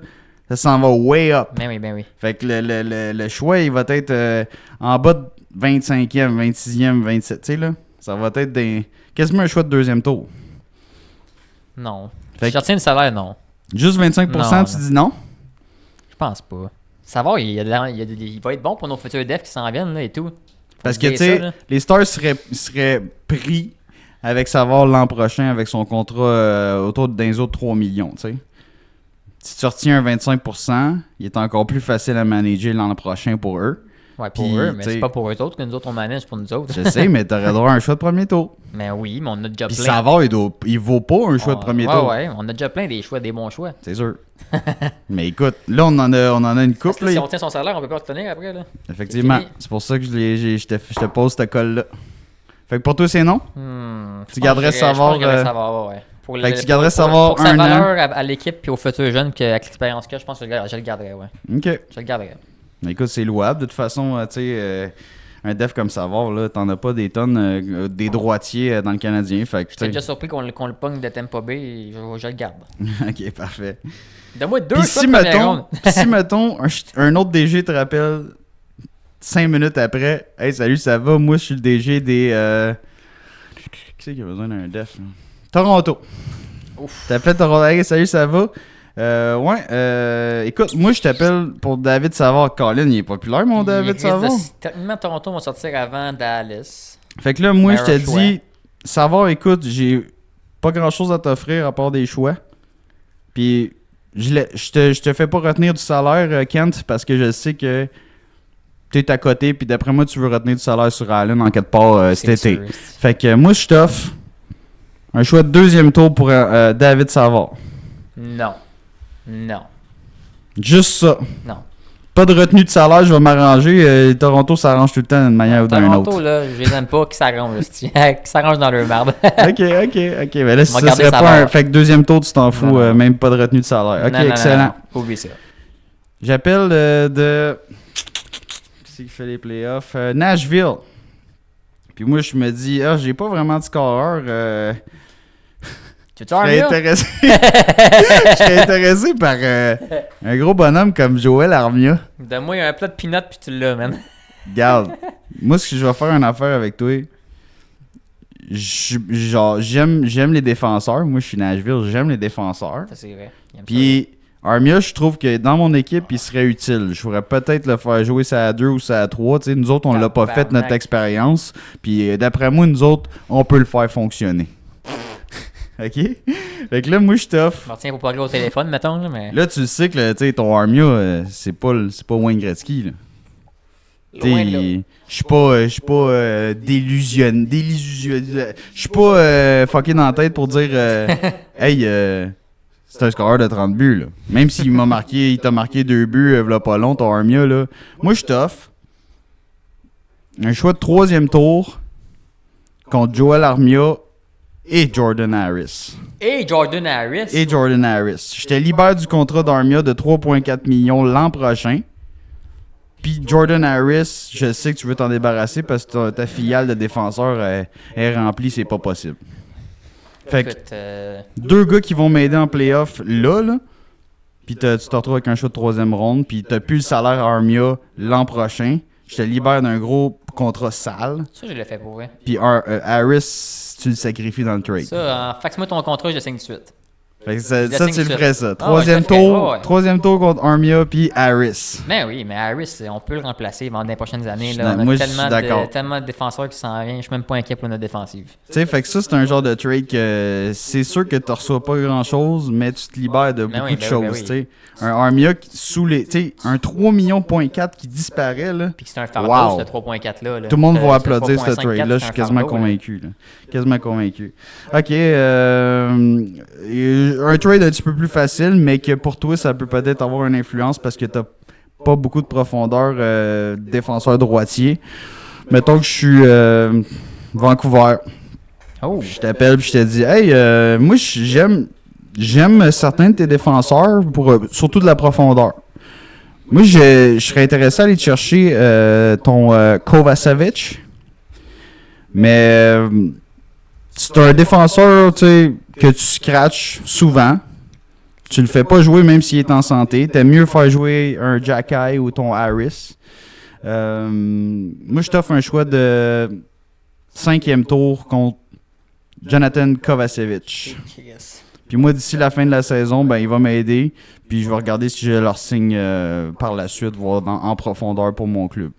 ça s'en va way up. Ben oui. Fait que le choix, il va être en bas de 25e, 26e, 27. Tu sais, là, ça va être quasiment un choix de deuxième tour. Non. Si je retiens le salaire, non. Juste 25%, tu dis non? Je pense pas. Savoir, il va être bon pour nos futurs devs qui s'en viennent là, et tout. Parce que, tu sais, les Stars seraient pris avec Savard l'an prochain avec son contrat autour d'un autres 3 millions, tu sais. Si tu retiens un 25%, il est encore plus facile à manager l'an prochain pour eux. Ouais, pour eux, mais c'est pas pour eux autres que nous autres on manage pour nous autres. Je sais, mais t'aurais droit à un choix de premier tour. Mais oui, mais on a déjà Puis plein. Savard, il vaut pas un choix de premier tour. Ouais, on a déjà plein des bons choix. C'est sûr. Mais écoute, là, on en a une couple. Si on tient son salaire, on peut pas le tenir après. Là. Effectivement. C'est pour ça que je te pose ce colle-là. Fait que pour toi, c'est non? Tu garderais Savard. Je Savard, ouais. Fait que tu garderais Savard pour sa valeur à l'équipe et aux futurs jeunes, avec l'expérience que je pense que je le garderais, ouais. OK. Je le garderais. Mais écoute, c'est louable. De toute façon, tu sais, un def comme Savard, là, t'en as pas des tonnes, des droitiers dans le Canadien. Fait que, j'étais déjà surpris qu'on le pogne de Tampa Bay et je le garde. OK, parfait. Donne-moi 2 si mettons, un autre DG te rappelle 5 minutes après, « Hey, salut, ça va? Moi, je suis le DG des... Qui c'est qui a besoin d'un def? Là? Toronto. Ouf. T'appelles Toronto. Hey, salut, ça va? Écoute, moi je t'appelle pour David Savard. Colin, il est populaire, mon David Savard. Techniquement, Toronto va sortir avant Dallas. Fait que là, moi je te dis, Savard, écoute, j'ai pas grand chose à t'offrir à part des choix. Puis je te fais pas retenir du salaire, Kent, parce que je sais que t'es à côté, puis d'après moi, tu veux retenir du salaire sur Allen en quelque part cet été. Sûr. Fait que moi je t'offre un choix de deuxième tour pour David Savard. Non. Juste ça. Non. Pas de retenue de salaire, je vais m'arranger. Toronto s'arrange tout le temps d'une manière ou d'une autre. Toronto, là, je les aime pas, qui s'arrange, qui s'arrange dans leur merde. OK. Mais là, si ça serait pas un... Fait que deuxième tour, tu t'en fous, même pas de retenue de salaire. OK, excellent. Oublie ça. J'appelle de... Qui c'est qui fait les playoffs? Nashville. Puis moi, je me dis, j'ai pas vraiment de scoreur. Je serais intéressé par un gros bonhomme comme Joël Armia. Donne-moi un plat de peanuts puis tu l'as, man. Regarde, moi, ce que je vais faire une affaire avec toi, j'aime les défenseurs. Moi, je suis Nashville, j'aime les défenseurs. Ça, c'est vrai. Puis Armia, je trouve que dans mon équipe, il serait utile. Je pourrais peut-être le faire jouer ça à 2 ou ça à 3. T'sais, nous autres, on l'a pas fait, notre expérience. Puis d'après moi, nous autres, on peut le faire fonctionner. OK? Fait que là, moi, je t'offre. Je retiens pour parler au téléphone, mettons. Là, mais... là, tu sais que ton Armia, c'est pas Wayne Gretzky. Là. Je suis pas délusionné. Je suis pas fucké dans la tête pour dire hey, c'est un scoreur de 30 buts. Là. Même s'il t'a marqué 2 buts là pas long, ton Armia. Là. Moi, je t'offre un choix de 3e tour contre Joel Armia et Jordan Harris. Et Jordan Harris. Je te libère du contrat d'Armia de 3,4 millions l'an prochain. Puis Jordan Harris, je sais que tu veux t'en débarrasser parce que ta filiale de défenseur est remplie, c'est pas possible. Fait que 2 gars qui vont m'aider en playoff là. Puis tu te retrouves avec un choix de 3e ronde. Puis t'as plus le salaire Armia l'an prochain. Je te libère d'un gros contrat sale. Ça, je l'ai fait pour vrai. Puis Harris, tu le sacrifies dans le trade. Ça, faxe-moi ton contrat, je le signe tout de suite. Fait que ça tu le ferais ça. Troisième tour contre Armia puis Harris. Ben oui, mais Harris, on peut le remplacer dans les prochaines années. Là. Moi, je suis d'accord. Tellement de défenseurs qui s'en viennent, je suis même pas inquiet pour notre défensive. Tu sais, fait que ça, c'est un genre de trade que c'est sûr que tu reçois pas grand-chose, mais tu te libères de beaucoup de choses. Oui. Un Armia sous les... Tu sais, un 3,4 millions qui disparaît, là. Puis que c'est un fardeau, ce 3,4 là. Tout le monde va applaudir ce trade-là, je suis quasiment convaincu. Quasiment convaincu. OK, un trade un petit peu plus facile, mais que pour toi, ça peut peut-être avoir une influence parce que t'as pas beaucoup de profondeur défenseur droitier. Mettons que je suis Vancouver. Oh. Je t'appelle et je te dis, hey, moi, j'aime certains de tes défenseurs, surtout de la profondeur. Moi, je serais intéressé à aller te chercher ton Kovacevic. Mais c'est un défenseur que tu scratches souvent. Tu le fais pas jouer même s'il est en santé. T'aimes mieux faire jouer un Jacky ou ton Harris. Moi, je t'offre un choix de 5e tour contre Jonathan Kovacevic. Yes. Puis moi, d'ici la fin de la saison, ben il va m'aider. Puis je vais regarder si je leur signe par la suite, voir en profondeur pour mon club.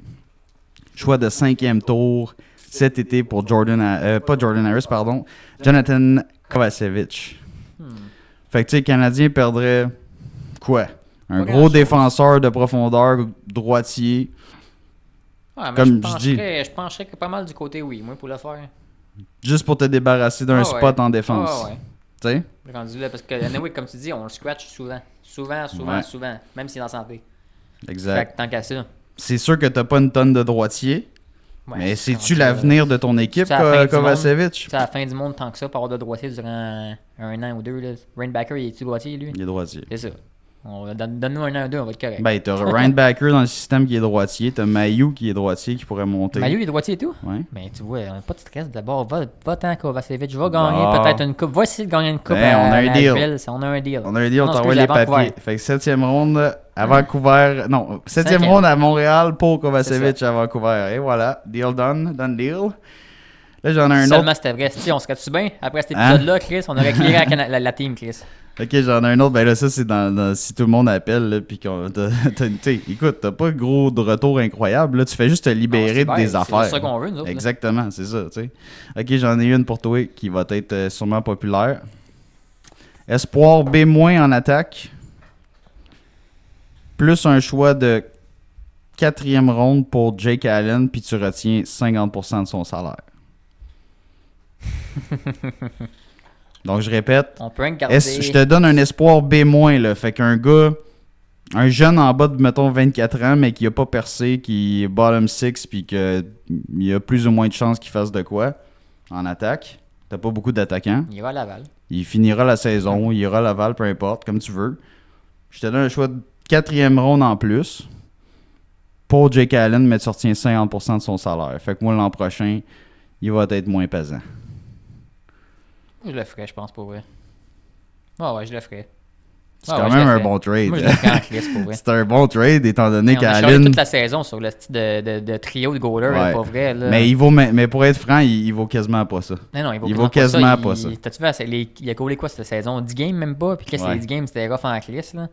Choix de 5e tour cet été pour pas Jordan Harris, pardon. Jonathan Kovacevic. Fait que tu sais, le Canadien perdrait quoi? Un gros défenseur de profondeur, droitier. Ouais, comme je pencherais que pas mal du côté oui, moi, pour le faire. Juste pour te débarrasser d'un spot en défense. Ouais. Tu sais? Rendu là, parce que, anyway, comme tu dis, on le scratch souvent. Souvent. Même s'il est en santé. Exact. Fait que tant qu'à ça. C'est sûr que t'as pas une tonne de droitier. Ouais, mais c'est-tu l'avenir de ton équipe, Kovacevic? C'est à la fin du monde tant que ça, pour avoir de droitier durant un an ou deux. Rainbacker, il est-tu droitier, lui? Il est droitier. C'est ça. Donne-nous un an ou deux, on va être correct. Ben, t'as Rainbacker dans le système qui est droitier. T'as Mailloux qui est droitier, qui pourrait monter. Mailloux, il est droitier et tout? Ouais. Mais tu vois, on n'a pas de stress d'abord. Va-t'en, Kovacevic. Va gagner peut-être une coupe. Va essayer de gagner une coupe. Ben, on a un deal. On a un deal. On a un deal, on t'envoie les papiers. Fait que 7e ronde à Vancouver. Non, 7e ronde à Montréal pour Kovacevic à Vancouver. Et voilà, deal done. Done deal. Là, j'en ai un autre. Seulement c'était vrai. Si on se catch bien, après cet épisode-là, Chris, on aurait clearé la team, Chris. Ok, j'en ai un autre. Ben là, ça, c'est dans si tout le monde appelle. Là, puis écoute, t'as pas gros de retour incroyable. Là, tu fais juste te libérer de des affaires. C'est ça qu'on veut, nous autres. Exactement, c'est ça. T'sais. Ok, j'en ai une pour toi qui va être sûrement populaire. Espoir B- en attaque. Plus un choix de 4e ronde pour Jake Allen. Puis tu retiens 50% de son salaire. Donc, je répète, on peut garder... je te donne un espoir B-, là. Fait qu'un gars, un jeune en bas de, mettons, 24 ans, mais qui a pas percé, qui est bottom 6, puis qu'il y a plus ou moins de chances qu'il fasse de quoi en attaque. T'as pas beaucoup d'attaquants. Il ira à Laval. Il finira la saison, il ira à Laval, peu importe, comme tu veux. Je te donne un choix de 4e ronde en plus pour Jake Allen, mais tu retiens 50% de son salaire. Fait que moi, l'an prochain, il va être moins pesant. Je le ferais, je pense, pour vrai. Ouais, je le ferais. C'est quand même un bon trade. Moi, je le ferais en crise, pour vrai. C'est un bon trade, étant donné qu'Allen... On a toute la saison sur le style de trio de goalers, pas vrai. Là. Mais pour être franc, il vaut quasiment pas ça. Non, il vaut quasiment pas ça. T'as-tu vu, il a goalé quoi cette saison? 10 games même pas? Puis qu'est-ce que les 10 games, c'était rough en crise, là.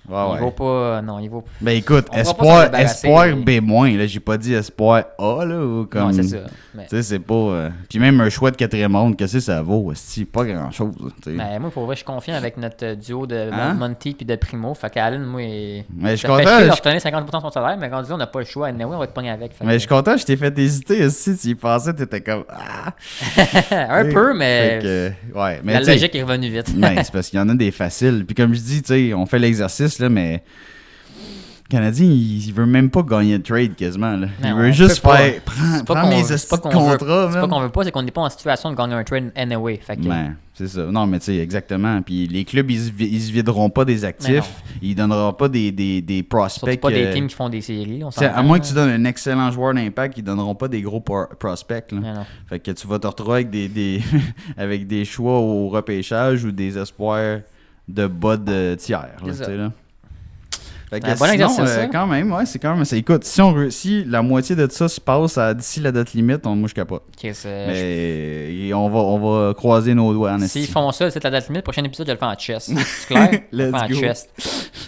Il vaut pas... Non, il vaut... Ben écoute, espoir B-, là, j'ai pas dit espoir A, là, ou comme... Non, c'est ça. Tu sais, c'est pas... Puis même un choix de 4e ronde, qu'est-ce que ça vaut? C'est pas grand-chose, tu sais. Ben moi, pour vrai, je suis confiant avec notre duo de Monty puis de Primo. Fait qu'Allen, moi... Mais je suis content... Je retenais 50% de son salaire, mais quand on n'a pas le choix, on va te pogner avec. Mais je suis content, je t'ai fait hésiter aussi. Tu y pensais, t'étais comme... Un peu, mais... Ouais, mais la logique est revenue vite. Ben, c'est parce qu'il y en a des faciles. Puis comme je dis, tu sais, on fait l'exercice, là, mais le Canadien, il veut même pas gagner le trade quasiment. Là. Il veut juste faire prendre mes contrats. C'est pas qu'on veut pas, c'est qu'on n'est pas en situation de gagner un trade anyway. Fait que... Ben, c'est ça. Non, mais tu sais, exactement. Puis les clubs, ils se videront pas des actifs. Ils donneront pas des prospects. Surtout pas des teams qui font des séries. À moins que tu donnes un excellent joueur d'impact, ils donneront pas des gros prospects. Là. Fait que tu vas te retrouver avec avec des choix au repêchage ou des espoirs de bas de tiers. Là. Fait que sinon, quand même, ouais, c'est quand même... Écoute, si la moitié de ça se passe d'ici la date limite, moi je capote. Mais on va croiser nos doigts en estime. S'ils font ça, c'est la date limite, prochain épisode, je le fais en chest. C'est clair?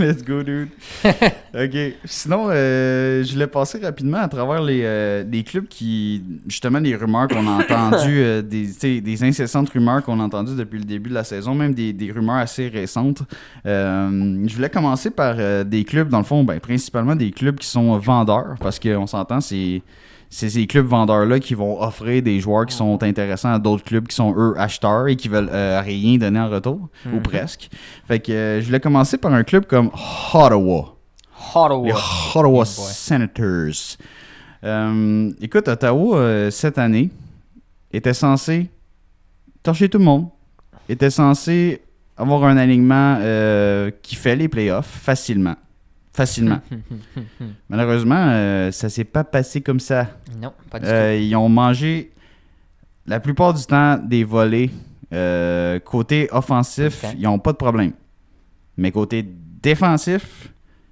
Let's go, dude. OK. Sinon, je voulais passer rapidement à travers les clubs qui... Justement, les rumeurs qu'on a entendues, des incessantes rumeurs qu'on a entendues depuis le début de la saison, même des rumeurs assez récentes. Je voulais commencer par des clubs, dans le fond, principalement des clubs qui sont vendeurs, parce qu'on s'entend, c'est c'est ces clubs vendeurs-là qui vont offrir des joueurs qui sont intéressants à d'autres clubs qui sont, eux, acheteurs et qui veulent rien donner en retour, ou presque. Fait que je voulais commencer par un club comme Ottawa. Les Ottawa Senators. Écoute, Ottawa, cette année, était censé torcher tout le monde. Était censé avoir un alignement qui fait les playoffs facilement. Malheureusement, ça s'est pas passé comme ça. Non, pas du tout. Ils ont mangé la plupart du temps des volets. Côté offensif, ils n'ont pas de problème. Mais côté défensif,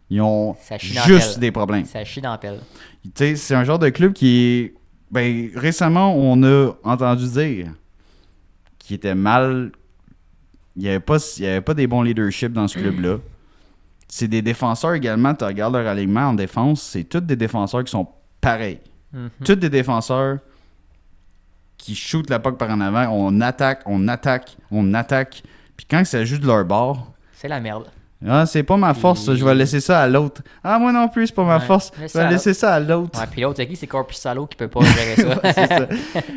ils ont juste des problèmes. Ça chie dans la pelle. Tu sais, c'est un genre de club qui est... récemment, on a entendu dire qu'il était mal... Il n'y avait pas des bons leaderships dans ce club-là. C'est des défenseurs également. Tu regardes leur alignement en défense, c'est tous des défenseurs qui sont pareils. Tous des défenseurs qui shootent la puck par en avant. On attaque. Puis quand ça joue de leur bord... C'est la merde. Ah, c'est pas ma force, je vais laisser ça à l'autre. Ah, moi non plus, c'est pas ma force. Je vais laisser ça à l'autre. Ouais, puis l'autre, c'est qui? C'est Corpusalo qui peut pas gérer ça. C'est ça.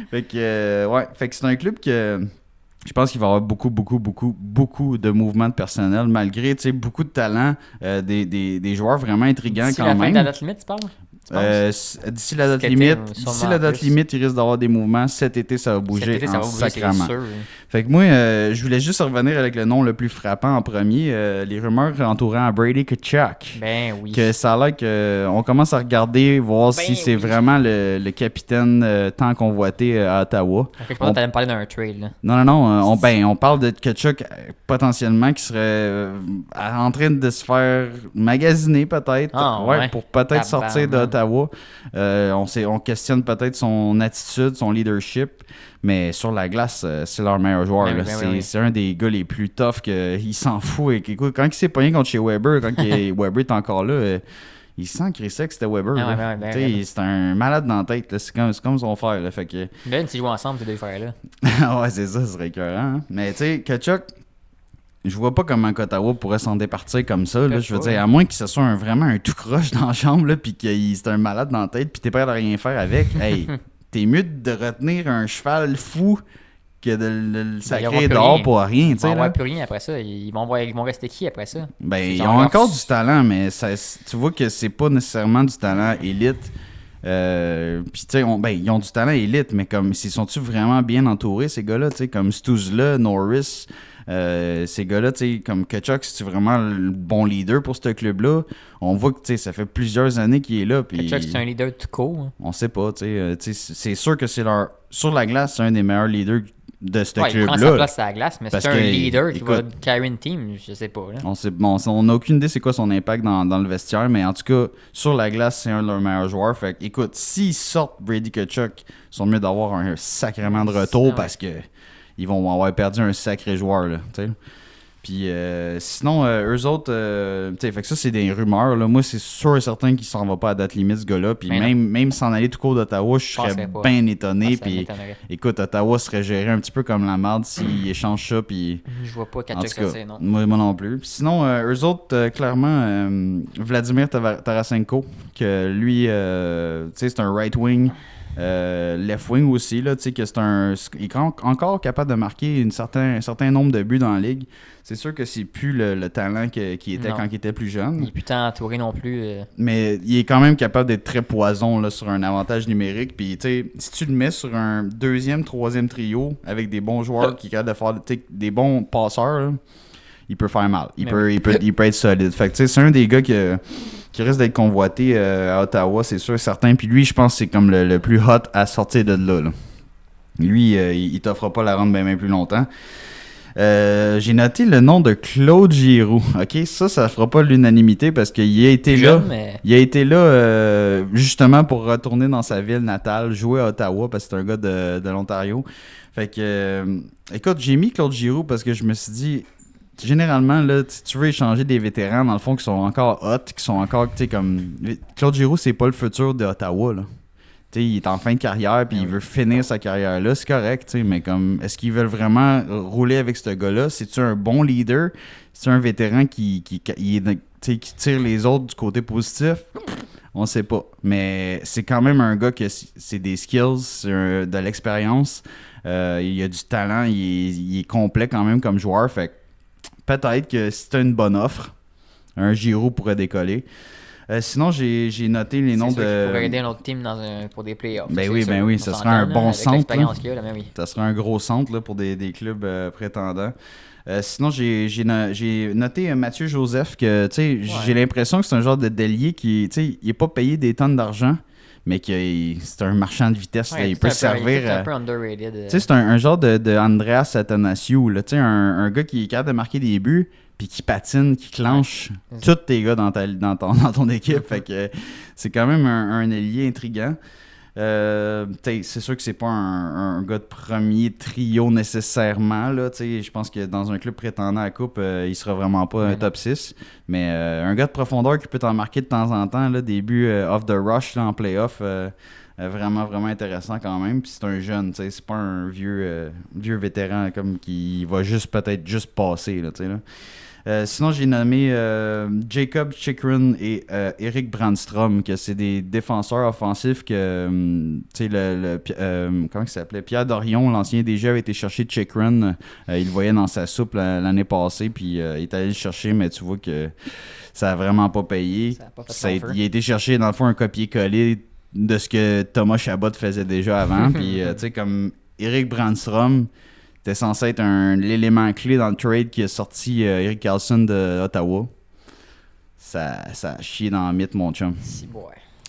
Fait que c'est un club que... Je pense qu'il va y avoir beaucoup de mouvements de personnel, malgré beaucoup de talent, des joueurs vraiment intrigants quand même. D'ici la fin de la date limite, tu parles? D'ici la date limite, il risque d'avoir des mouvements. Cet été, ça va bouger sacrément. Fait que moi, je voulais juste revenir avec le nom le plus frappant en premier. Les rumeurs entourant Brady Tkachuk. Ben oui. Que ça a l'air qu'on commence à regarder, voir si c'est vraiment le capitaine tant convoité à Ottawa. Je pense que t'allais me parler d'un trade. Là. Non. On parle de Tkachuk potentiellement qui serait en train de se faire magasiner peut-être. Pour peut-être sortir d'Ottawa. On questionne peut-être son attitude, son leadership. Mais sur la glace, c'est leur meilleur joueur. C'est un des gars les plus toughs. Il s'en fout. Et, écoute, quand il s'est pogné contre chez Weber, Weber est encore là, il sent qu'il sait que c'était Weber. C'est un malade dans la tête. C'est comme son frère. Là, fait que... Ben, s'ils jouent ensemble, ces deux frères-là. Ouais, c'est ça, ce serait écœurant. Hein? Mais tu sais, Tkachuk, je vois pas comment Ottawa pourrait s'en départir comme ça. Là, je veux dire, à moins que ce soit vraiment un tout croche dans la chambre, là, puis qu'il c'est un malade dans la tête, puis t'es prêt à rien faire avec. Hey, t'es mieux de retenir un cheval fou que de le sacrer dehors pour rien. Ils vont avoir plus rien après ça. Ils vont rester qui après ça? Ben, ils ont encore du talent, mais tu vois que c'est pas nécessairement du talent élite. Puis tu sais, ils ont du talent élite, mais comme sont-ils vraiment bien entourés, ces gars-là, tu sais, comme Stützle, Norris, ces gars-là, tu sais, comme Tkachuk, c'est vraiment le bon leader pour ce club-là. On voit que, tu sais, ça fait plusieurs années qu'il est là. Tkachuk, c'est un leader tout court. On sait pas, tu sais, c'est sûr que c'est sur la glace, c'est un des meilleurs leaders de ce club-là. Il prend sa place à la glace, mais c'est un leader qui va carry une team, je sais pas. Là. On n'a aucune idée c'est quoi son impact dans le vestiaire, mais en tout cas, sur la glace, c'est un de leurs meilleurs joueurs. Fait que, écoute, s'ils sortent Brady Tkachuk, ils sont mieux d'avoir un sacrément de retour parce que ils vont avoir perdu un sacré joueur, là, tu sais. Puis sinon, eux autres, fait que ça, c'est des rumeurs. Là. Moi, c'est sûr et certain qu'il s'en va pas à date limite, ce gars-là. Puis même s'en aller tout court d'Ottawa, je serais bien étonné. Puis écoute, Ottawa serait géré un petit peu comme la merde s'ils échangent ça. Puis je vois pas Tkachuk ça, non. Moi non plus. Puis sinon, eux autres, clairement, Vladimir Tarasenko, que lui, c'est un right-wing. Left wing aussi, là, tu sais, que il est encore capable de marquer un certain nombre de buts dans la ligue. C'est sûr que c'est plus le talent qu'il était quand il était plus jeune. Il est plus tant entouré non plus. Mais il est quand même capable d'être très poison là, sur un avantage numérique. Puis, tu sais, si tu le mets sur un deuxième, troisième trio avec des bons joueurs qui sont capables de faire des bons passeurs, là, il peut faire mal. Il peut être solide. Fait que, tu sais, c'est un des gars qui risque d'être convoité à Ottawa, c'est sûr, certain. Puis lui, je pense que c'est comme le plus hot à sortir de là. Lui, il t'offre pas la ronde bien plus longtemps. J'ai noté le nom de Claude Giroux. OK, ça fera pas l'unanimité parce qu'il a été là. Il a été là justement pour retourner dans sa ville natale, jouer à Ottawa parce que c'est un gars de l'Ontario. Fait que, écoute, j'ai mis Claude Giroux parce que je me suis dit... Généralement, là, tu veux échanger des vétérans, dans le fond, qui sont encore hot, qui sont encore, tu sais, comme... Claude Giroux, c'est pas le futur d'Ottawa, là. Tu sais, il est en fin de carrière, puis il veut finir sa carrière là, c'est correct, tu sais, mais comme, est-ce qu'ils veulent vraiment rouler avec ce gars-là? C'est-tu un bon leader? C'est un vétéran qui tire les autres du côté positif? On sait pas. Mais c'est quand même un gars que c'est des skills, c'est de l'expérience. Il a du talent, il est complet quand même comme joueur. Fait que peut-être que si tu as une bonne offre, un Giroud pourrait décoller. Sinon, j'ai noté les noms de... Il pourrait aider un autre team pour des playoffs. Ben oui, ce serait un bon centre. Ça serait un gros centre là, pour des clubs prétendants. Sinon, j'ai noté Mathieu Joseph, que j'ai l'impression que c'est un genre de délié qui n'est pas payé des tonnes d'argent, mais c'est un marchand de vitesse. Là, il peut servir. C'est un peu underrated. C'est un genre de Andreas Athanasiou, là, un gars qui est capable de marquer des buts, puis qui patine, qui clenche tous tes gars dans ton équipe. Fait que c'est quand même un ailier intriguant. C'est sûr que c'est pas un gars de premier trio nécessairement. Je pense que dans un club prétendant à la coupe, il sera vraiment pas un top 6. Mais un gars de profondeur qui peut t'en marquer de temps en temps, là, des buts off the rush là, en playoff, vraiment, vraiment intéressant quand même. Puis c'est un jeune, c'est pas un vieux vétéran comme qui va peut-être juste passer. Là. Sinon, j'ai nommé Jacob Chychrun et Eric Brandstrom, que c'est des défenseurs offensifs que, comment il s'appelait? Pierre Dorion, l'ancien DG, avait été chercher Chychrun. Il le voyait dans sa soupe l'année passée, puis il est allé le chercher, mais tu vois que ça a vraiment pas payé. Il a été chercher, dans le fond, un copier-coller de ce que Thomas Chabot faisait déjà avant. Puis, comme Eric Brandstrom... C'était censé être l'élément clé dans le trade qui a sorti Eric Carlson de Ottawa. Ça a chié dans la mythe, mon chum.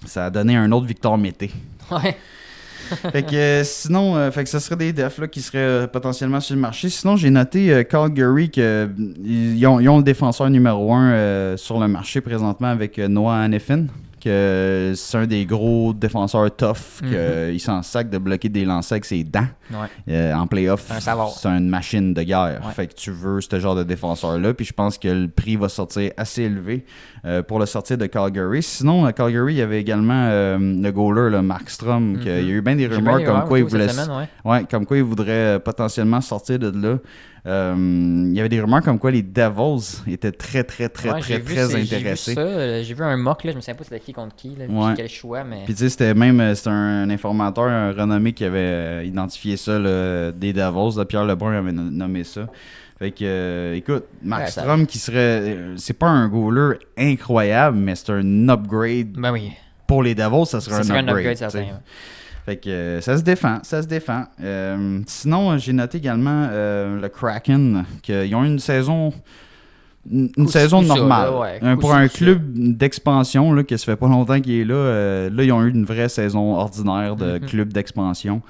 Ça a donné un autre Victor Mété. Ouais. Fait que sinon, ça serait des defs là, qui seraient potentiellement sur le marché. Sinon, j'ai noté Calgary qu'ils ont le défenseur numéro 1 sur le marché présentement avec Noah Hanifin. Que c'est un des gros défenseurs tough, qu'il s'en sac de bloquer des lancers avec ses dents. En playoff, c'est une machine de guerre. Fait que tu veux ce genre de défenseur-là. Puis je pense que le prix va sortir assez élevé pour le sortir de Calgary. Sinon, à Calgary, il y avait également le goaler, Markstrom. Il y a eu bien des rumeurs comme quoi il voudrait potentiellement sortir de là. Il y avait des rumeurs comme quoi les Devils étaient très intéressés. J'ai vu un mock, là, je me souviens pas c'était qui contre qui, là, quel choix. Mais... Puis tu sais, c'était un informateur renommé qui avait identifié ça, des Devils. Là, Pierre Lebrun avait nommé ça. Fait que, écoute, Markstrom qui serait... c'est pas un goaler incroyable, mais c'est un upgrade. Ben oui. Pour les Devils, ça serait un upgrade. Certain, fait que ça se défend. Sinon, j'ai noté également le Kraken, qu'ils ont une saison normale. Pour un club d'expansion, là, que ça fait pas longtemps qu'il est là, ils ont eu une vraie saison ordinaire de club d'expansion.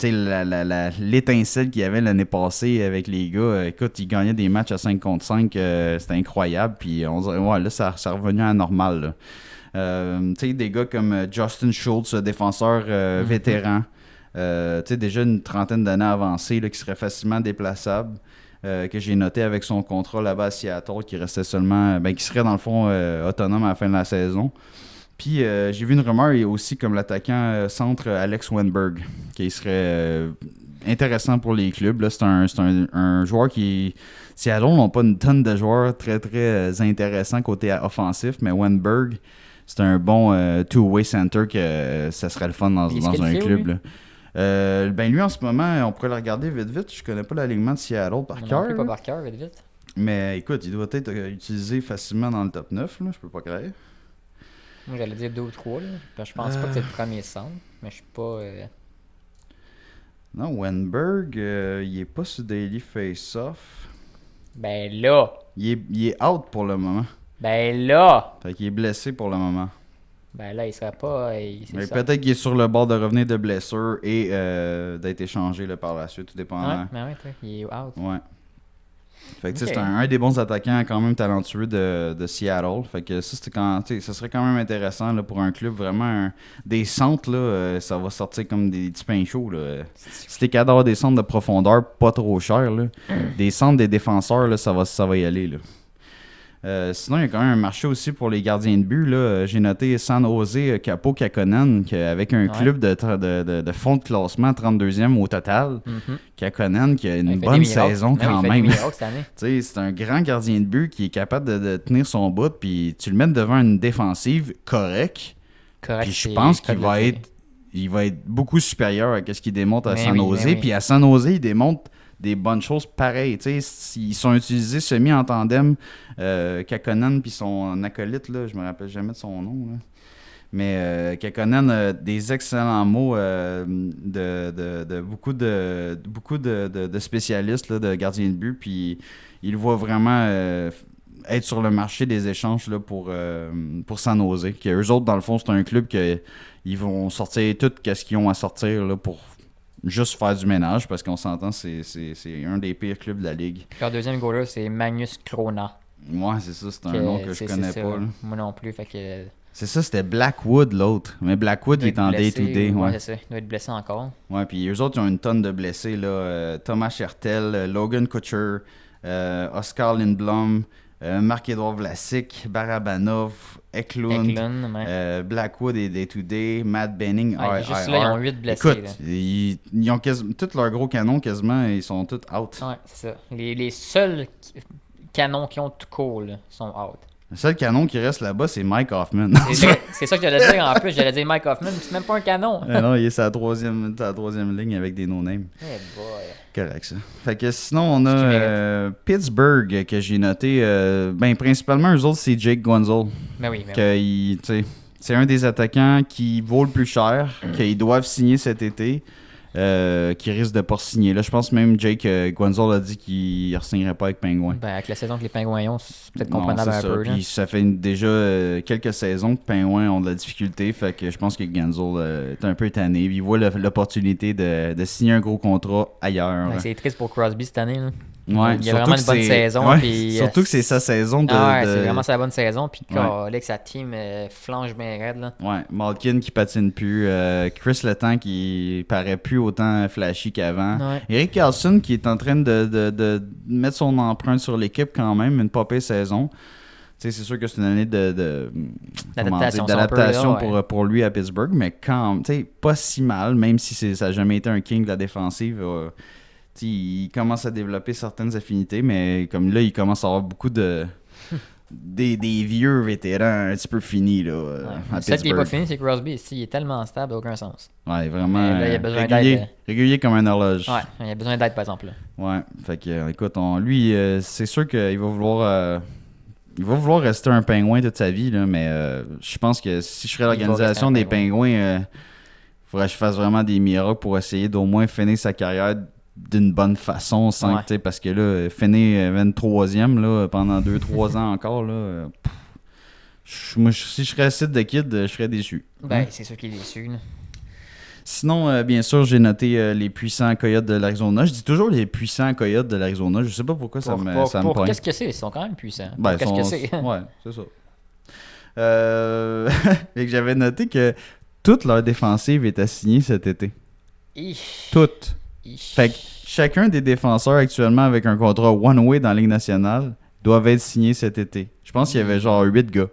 L'étincelle qu'il y avait l'année passée avec les gars, écoute, ils gagnaient des matchs à 5 contre 5, c'était incroyable. Puis on dirait, là, ça est revenu à la normale, là. Des gars comme Justin Schultz, défenseur vétéran, déjà une trentaine d'années avancées, là, qui serait facilement déplaçable, que j'ai noté avec son contrat là-bas à Seattle, qui restait seulement, qui serait dans le fond autonome à la fin de la saison. Puis j'ai vu une rumeur aussi comme l'attaquant centre Alex Wenberg, qui serait intéressant pour les clubs. Là, c'est un joueur qui... Seattle n'ont pas une tonne de joueurs très très intéressants côté offensif, mais Wenberg, c'est un bon two-way center que ça serait le fun dans un club. Là. Lui, en ce moment, on pourrait le regarder vite. Je connais pas l'alignement de Seattle par cœur. Pas par cœur, vite. Mais écoute, il doit être utilisé facilement dans le top 9. Là, je peux pas croire. Moi, j'allais dire 2 ou 3. Là. Je pense pas que c'est le premier centre, mais je suis pas... Non, Wenberg, il est pas sur Daily Face-Off. Ben là! Il est out pour le moment. Ben là! Fait qu'il est blessé pour le moment. Ben là, il serait pas... Mais peut-être qu'il est sur le bord de revenir de blessure et d'être échangé là, par la suite, tout dépendant. Ouais, il est out. Ouais. Fait que c'est un des bons attaquants quand même talentueux de Seattle. Fait que ça, ça serait quand même intéressant là, pour un club vraiment des centres, là, ça va sortir comme des petits pains chauds. Là. Si t'es capable d'avoir des centres de profondeur pas trop chers, là, des centres des défenseurs, là, ça va y aller. Là. Sinon, il y a quand même un marché aussi pour les gardiens de but. Là. J'ai noté San Jose Capo Kakkonen, avec un club de fond de classement, 32e au total. Kakkonen qui a une bonne saison quand même. C'est un grand gardien de but qui est capable de tenir son bout, puis tu le mets devant une défensive correcte. Puis je pense qu'il va être beaucoup supérieur à ce qu'il démontre à San Jose. Puis à San Jose, il démontre des bonnes choses pareilles. Ils sont utilisés semi en tandem. Kakkonen puis son acolyte, là, je me rappelle jamais de son nom. Là. Mais Kakkonen a des excellents mots de beaucoup de spécialistes là, de gardiens de but. Puis il voit vraiment être sur le marché des échanges là, pour San Jose. Eux autres, dans le fond, c'est un club qu'ils vont sortir tout ce qu'ils ont à sortir là, pour juste faire du ménage, parce qu'on s'entend, c'est un des pires clubs de la ligue. Leur deuxième goaler, c'est Magnus Krona. Ouais, c'est ça, c'est un nom que je connais pas. Là. Moi non plus, fait que... C'est ça, c'était Blackwood l'autre. Mais Blackwood, il est en day-to-day. Ouais, c'est ça. Il doit être blessé encore. Ouais, puis eux autres, ils ont une tonne de blessés. Là. Thomas Hertel, Logan Kutcher, Oscar Lindblom, Marc-Édouard Vlasic, Barabanov, Eklund, Blackwood et day-to-day, Matt Benning, juste là, ils ont 8 blessés. Écoute, ils ont tous leurs gros canons quasiment, ils sont tous out. Ouais, c'est ça. Les seuls canons qui ont tout court là, sont out. Le seul canon qui reste là-bas, c'est Mike Hoffman. C'est ça que j'allais dire en plus. J'allais dire Mike Hoffman, c'est même pas un canon. Non, il est sur la troisième ligne avec des no-names. Hey boy. Correct, ça. Fait que sinon, on a Pittsburgh que j'ai noté. Principalement, eux autres, c'est Jake Guentzel. Ben oui. C'est un des attaquants qui vaut le plus cher, qu'ils doivent signer cet été. Qui risque de pas signer. Là, je pense même Jake Guentzel a dit qu'il ne re-signerait pas avec Penguins. Ben, avec la saison que les Penguins ont, c'est peut-être comprenable un peu. Puis ça fait déjà quelques saisons que Penguins ont de la difficulté. Fait que je pense que Guentzel est un peu tanné. Il voit l'opportunité de signer un gros contrat ailleurs. Ben, c'est triste pour Crosby cette année. Là. Ouais, il y a vraiment une bonne saison. Ouais, puis, surtout que c'est sa saison de. C'est vraiment sa bonne saison. Puis que sa team flanche bien raide. Là. Ouais, Malkin qui patine plus. Chris Letang qui paraît plus autant flashy qu'avant. Ouais. Erik Karlsson qui est en train de mettre son empreinte sur l'équipe quand même. Une pas pire saison. C'est sûr que c'est une année d'adaptation pour lui à Pittsburgh. Mais quand pas si mal, même si ça n'a jamais été un king de la défensive. Il commence à développer certaines affinités, mais comme là, il commence à avoir beaucoup des vieux vétérans un petit peu finis. Là, Celle qui n'est pas fini, c'est que Crosby, il est tellement stable, aucun sens. Ouais, vraiment là, il a besoin régulier comme un horloge. Ouais, il a besoin d'aide, par exemple. Là. Ouais, fait que, écoute, lui, c'est sûr qu'il va vouloir rester un pingouin toute sa vie, là, mais je pense que si je serais l'organisation des Pingouins, il faudrait que je fasse vraiment des miracles pour essayer d'au moins finir sa carrière d'une bonne façon, parce que là, finir 23e là, pendant 2-3 ans encore, là, moi, si je serais site de kid, je serais déçu. Ben, c'est sûr qu'il est déçu. Là. Sinon, bien sûr, j'ai noté les puissants Coyotes de l'Arizona. Je dis toujours les puissants Coyotes de l'Arizona. Je sais pas pourquoi ça me pogne. Qu'est-ce que c'est? Ils sont quand même puissants. Qu'est-ce que c'est? Ouais, c'est ça. Et que j'avais noté que toute leur défensive est assignée cet été. Toute. Fait que chacun des défenseurs actuellement avec un contrat one-way dans la Ligue nationale doivent être signés cet été. Je pense qu'il y avait genre 8 gars.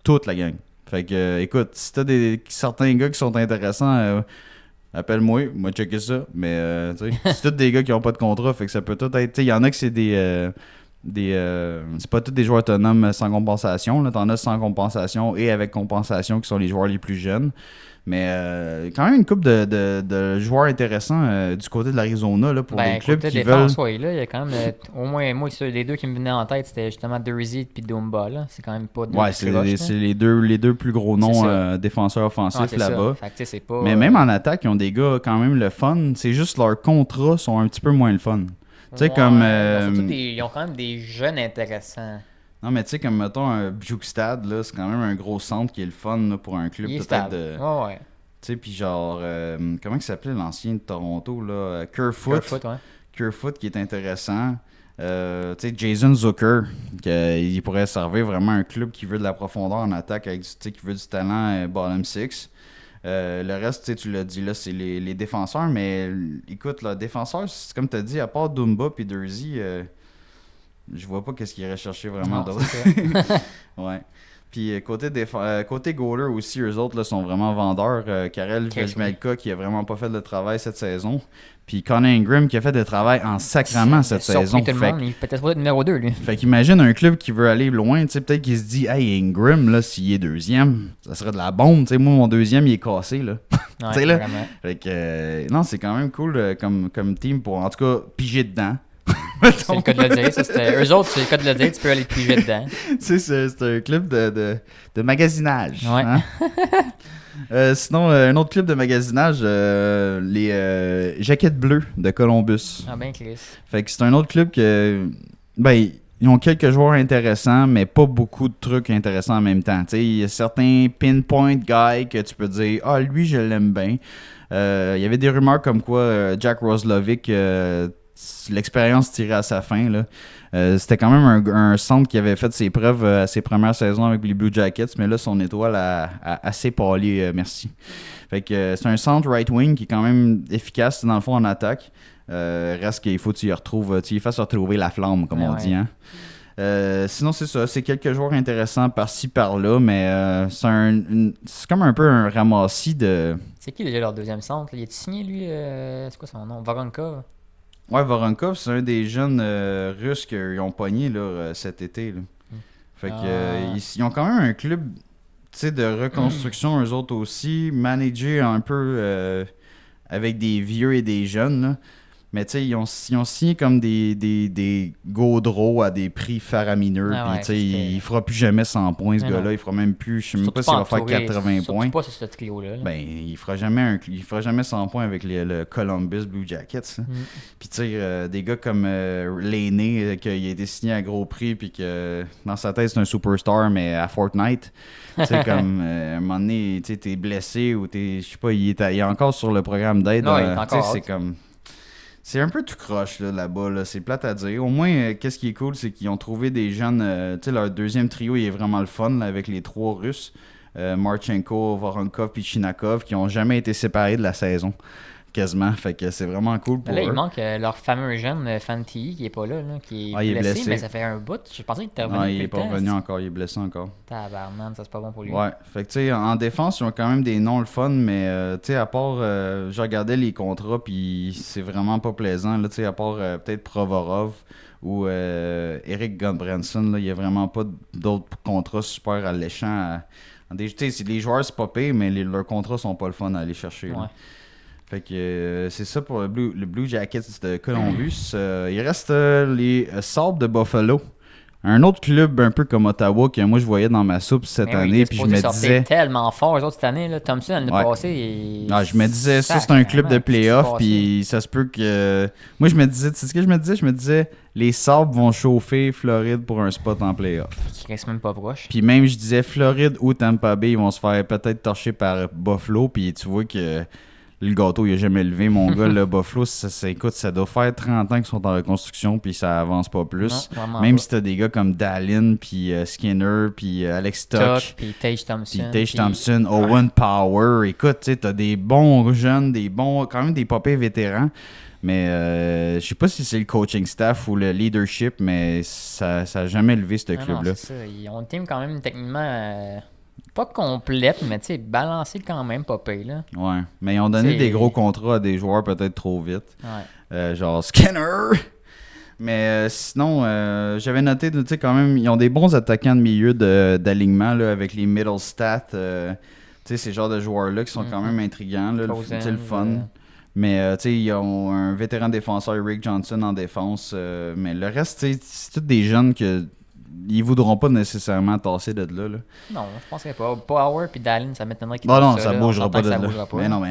Toute la gang. Fait que, écoute, si t'as certains gars qui sont intéressants, appelle-moi, moi checker ça. Mais, c'est tous des gars qui n'ont pas de contrat, fait que ça peut tout être... Il y en a que c'est c'est pas tous des joueurs autonomes sans compensation. Là. T'en as sans compensation et avec compensation qui sont les joueurs les plus jeunes. Mais quand même une couple de joueurs intéressants du côté de l'Arizona là, pour des clubs qui veulent... il y a quand même au moins moi les deux qui me venaient en tête, c'était justement Durzi et Dumba. Là. C'est quand même pas deux c'est les deux plus gros noms défenseurs offensifs là-bas. C'est pas, mais même en attaque, ils ont des gars quand même le fun. C'est juste leurs contrats sont un petit peu moins le fun. Comme, ils ont quand même des jeunes intéressants. Non, mais tu sais, comme mettons un Bjugstad, là, c'est quand même un gros centre qui est le fun là, pour un club peut-être de. Ouais. Tu sais, puis genre, comment il s'appelait l'ancien de Toronto, là Kerfoot, Kerfoot qui est intéressant. Tu sais, Jason Zucker, il pourrait servir vraiment un club qui veut de la profondeur en attaque, avec qui veut du talent bottom six. Le reste, tu l'as dit, là, c'est les défenseurs, mais écoute, les défenseurs, comme tu as dit, à part Dumba et Durzi, je vois pas qu'est-ce qu'il irait chercher vraiment d'autre. Ouais. Puis côté goaler aussi, eux autres là, sont vraiment vendeurs. Karel Vejmelka qui a vraiment pas fait le travail cette saison. Puis Connor Ingram qui a fait le travail en sacrament cette saison. Tout le monde. Il peut être numéro 2, lui. Fait qu'imagine un club qui veut aller loin, tu sais, peut-être qu'il se dit, hey, Ingram, là, s'il est deuxième, ça serait de la bombe, tu sais, moi, mon deuxième, il est cassé, là. Ouais, tu sais, là. vraiment. Fait que, non, c'est quand même cool comme team pour, en tout cas, piger dedans. C'est le cas de le dire. Ça, eux autres, c'est le cas de le dire, tu peux aller piger dedans. Tu sais, c'est un club de magasinage. Ouais. Hein? Sinon, un autre club de magasinage, les Jaquettes Bleues de Columbus. Ah ben, Chris. Fait que c'est un autre club que, ben, ils ont quelques joueurs intéressants, mais pas beaucoup de trucs intéressants en même temps. Tu sais, il y a certains pinpoint guys que tu peux dire, ah, lui, je l'aime bien. Il y avait des rumeurs comme quoi Jack Roslovic, l'expérience tirait à sa fin, là. C'était quand même un centre qui avait fait ses preuves à ses premières saisons avec les Blue Jackets, mais là, son étoile a assez pâli, merci. Fait que c'est un centre right-wing qui est quand même efficace, dans le fond, en attaque. Reste qu'il faut que tu y fasses retrouver la flamme, comme on dit. Hein? Sinon, c'est ça. C'est quelques joueurs intéressants par-ci, par-là, mais c'est comme un peu un ramassis de... C'est qui déjà leur deuxième centre? Il est signé, lui? C'est quoi son nom? Voronkov? Ouais, Voronkov, c'est un des jeunes Russes qu'ils ont pogné là, cet été. Là. Fait que ils ont quand même un club de reconstruction, eux autres aussi, managé un peu avec des vieux et des jeunes. Là. Mais tu sais, ils ont signé comme des Gaudreau à des prix faramineux. Puis tu sais, il fera plus jamais 100 points, ce gars-là. Il fera même plus, je sais même pas s'il va faire 80 points. Pas sur ce trio-là. Ben, il fera jamais 100 points avec le Columbus Blue Jackets. Puis tu sais, des gars comme Lainé, qui a été signé à gros prix, puis que dans sa tête, c'est un superstar, mais à Fortnite. Tu sais, comme à un moment donné, tu sais, t'es blessé ou t'es, je sais pas, il est encore sur le programme d'aide. Tu sais, c'est comme... C'est un peu tout croche là-bas, là. C'est plate à dire. Au moins, qu'est-ce qui est cool, c'est qu'ils ont trouvé des jeunes... tu sais, leur deuxième trio, il est vraiment le fun là, avec les trois Russes. Marchenko, Voronkov et Chinakov, qui n'ont jamais été séparés de la saison. Quasiment. Fait que c'est vraiment cool pour eux. Là, il manque leur fameux jeune Fantilli qui est pas là, qui est blessé, mais ça fait un bout. Je pensais qu'il était revenu. Il est pas revenu encore, il est blessé encore. Tabarnak, ça c'est pas bon pour lui. Ouais, fait que tu sais, en défense, ils ont quand même des noms le fun, mais tu sais, à part, je regardais les contrats, puis c'est vraiment pas plaisant, là, tu sais, à part peut-être Provorov ou Eric Gunbranson, là, il y a vraiment pas d'autres contrats super alléchants. Tu sais, les joueurs, c'est pas pire, mais leurs contrats sont pas le fun à aller chercher. Ouais. Fait que c'est ça pour le Blue Jackets de Columbus. Il reste les Sabres de Buffalo. Un autre club un peu comme Ottawa que moi je voyais dans ma soupe cette année. Puis je me disais. Tellement fort, eux autres, cette année. Là. Thompson, l'année passée. Je me disais, ça c'est un club de playoff. Puis ça se peut que. Moi je me disais, tu sais ce que je me disais? Je me disais, les Sabres vont chauffer Floride pour un spot en playoff. Qui reste même pas proche. Puis même je disais, Floride ou Tampa Bay, ils vont se faire peut-être torcher par Buffalo. Puis tu vois que. Le gâteau, il a jamais levé, mon gars. Le Buffalo, écoute, ça doit faire 30 ans qu'ils sont en reconstruction, puis ça avance pas plus. Non, même si t'as des gars comme Dallin, puis Skinner, puis Alex Tuch, puis Tage Thompson, Owen Power. Écoute, tu sais, t'as des bons jeunes, quand même des popés vétérans. Mais je sais pas si c'est le coaching staff ou le leadership, mais ça a jamais levé ce club-là. Non, c'est ça. Ils ont une team quand même techniquement... pas complète, mais tu sais, balancée quand même, pas payé, là. Ouais, mais ils ont donné des gros contrats à des joueurs peut-être trop vite. Ouais. Genre Skinner! Mais sinon, j'avais noté, tu sais, quand même, ils ont des bons attaquants de milieu d'alignement, là, avec les middle stats. Tu sais, ces genres de joueurs-là qui sont quand même intriguants, là, c'est le fun. Mais, tu sais, ils ont un vétéran défenseur, Rick Johnson, en défense. Mais le reste, tu sais, c'est tous des jeunes que... Ils voudront pas nécessairement tasser de là. Non, je penserais pas. Power puis Dallin, ça m'étonnerait qu'ils fassent ça. Non, ça bougera pas de là. Mais non.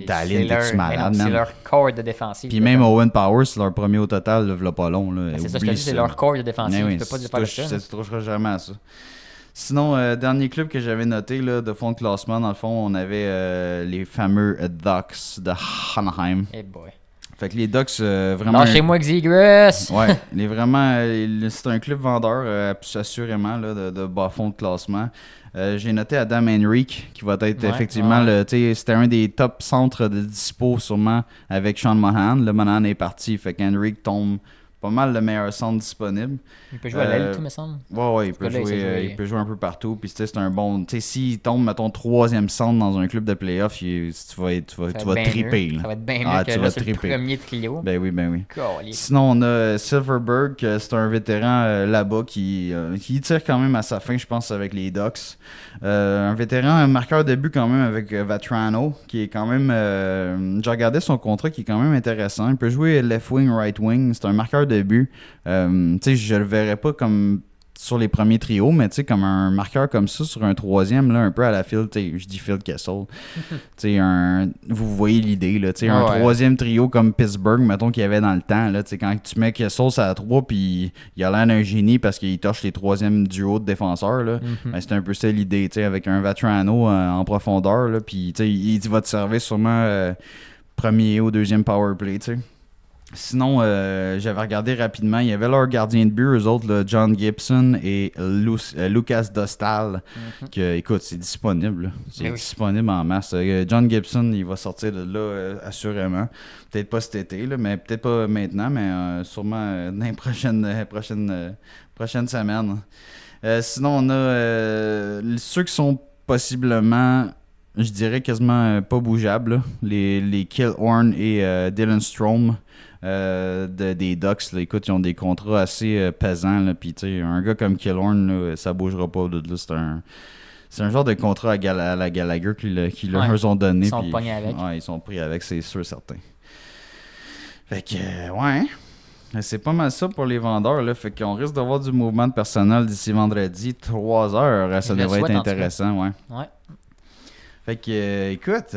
Dallin, t'es-tu malade, c'est leur corps de défensive. Puis même Owen Power, c'est leur premier au total, là pas long. Là. C'est ça, je te dis, c'est leur corps de défensive. Tu peux pas dire pas ça. Tu toucheras jamais à ça. Sinon, dernier club que j'avais noté là, de fond de classement, dans le fond, on avait les fameux Ducks de Anaheim. Hey boy. Fait que les Ducks, vraiment... Lâchez-moi Xigris! Ouais, c'est un club vendeur, assurément, là, de bas fond de classement. J'ai noté Adam Henrique, qui va être effectivement... C'était un des top centres de dispo, sûrement, avec Sean Monahan. Le Monahan est parti, fait qu'Henrique tombe pas mal le meilleur centre disponible. Il peut jouer à l'aile, tout, me semble. Ouais, il peut jouer un peu partout. Puis c'est un bon. Tu sais, s'il tombe, mettons, 3e centre dans un club de playoff, tu vas triper. Ça va être bien mieux que le premier trio. Ben oui. Golly. Sinon, on a Silverberg, c'est un vétéran là-bas qui tire quand même à sa fin, je pense, avec les Ducks. Un vétéran, un marqueur de but quand même avec Vatrano, qui est quand même. J'ai regardé son contrat qui est quand même intéressant. Il peut jouer left wing, right wing. C'est un marqueur de but. Tu sais, je le verrais pas comme sur les premiers trios, mais tu sais, comme un marqueur comme ça sur un 3e, là, un peu à la Phil, je dis Phil Kessel. Tu sais, vous voyez l'idée, là, tu sais, un 3e trio comme Pittsburgh, mettons qu'il y avait dans le temps, là, tu sais, quand tu mets Kessel à 3, puis il a l'air d'un génie parce qu'il torche les 3e duos de défenseurs, là, ben, c'est un peu ça l'idée, tu sais, avec un Vatrano en profondeur, là, puis tu sais, il va te servir sûrement premier ou 2e power play, tu sais. Sinon, j'avais regardé rapidement, il y avait leur gardien de but, eux autres, là, John Gibson et Lucas Dostal, que, écoute, c'est disponible. C'est disponible en masse. John Gibson, il va sortir de là, assurément. Peut-être pas cet été, là, mais peut-être pas maintenant, mais sûrement dans les prochaines semaines. Sinon, on a ceux qui sont possiblement... Je dirais quasiment pas bougeables, là. Les Killorn et Dylan Strome des Ducks. Là. Écoute, ils ont des contrats assez pesants. Puis, tu sais, un gars comme Killorn, là, ça bougera pas. Là, c'est un genre de contrat à la Gallagher qu'ils leur ont donné. Ils sont pognés avec. Ouais, ils sont pris avec, c'est sûr, certain. Fait que, ouais. C'est pas mal ça pour les vendeurs. Là. Fait qu'on risque d'avoir du mouvement de personnel d'ici vendredi, 3 heures. Ça devrait être intéressant. Ouais. Fait que, écoute,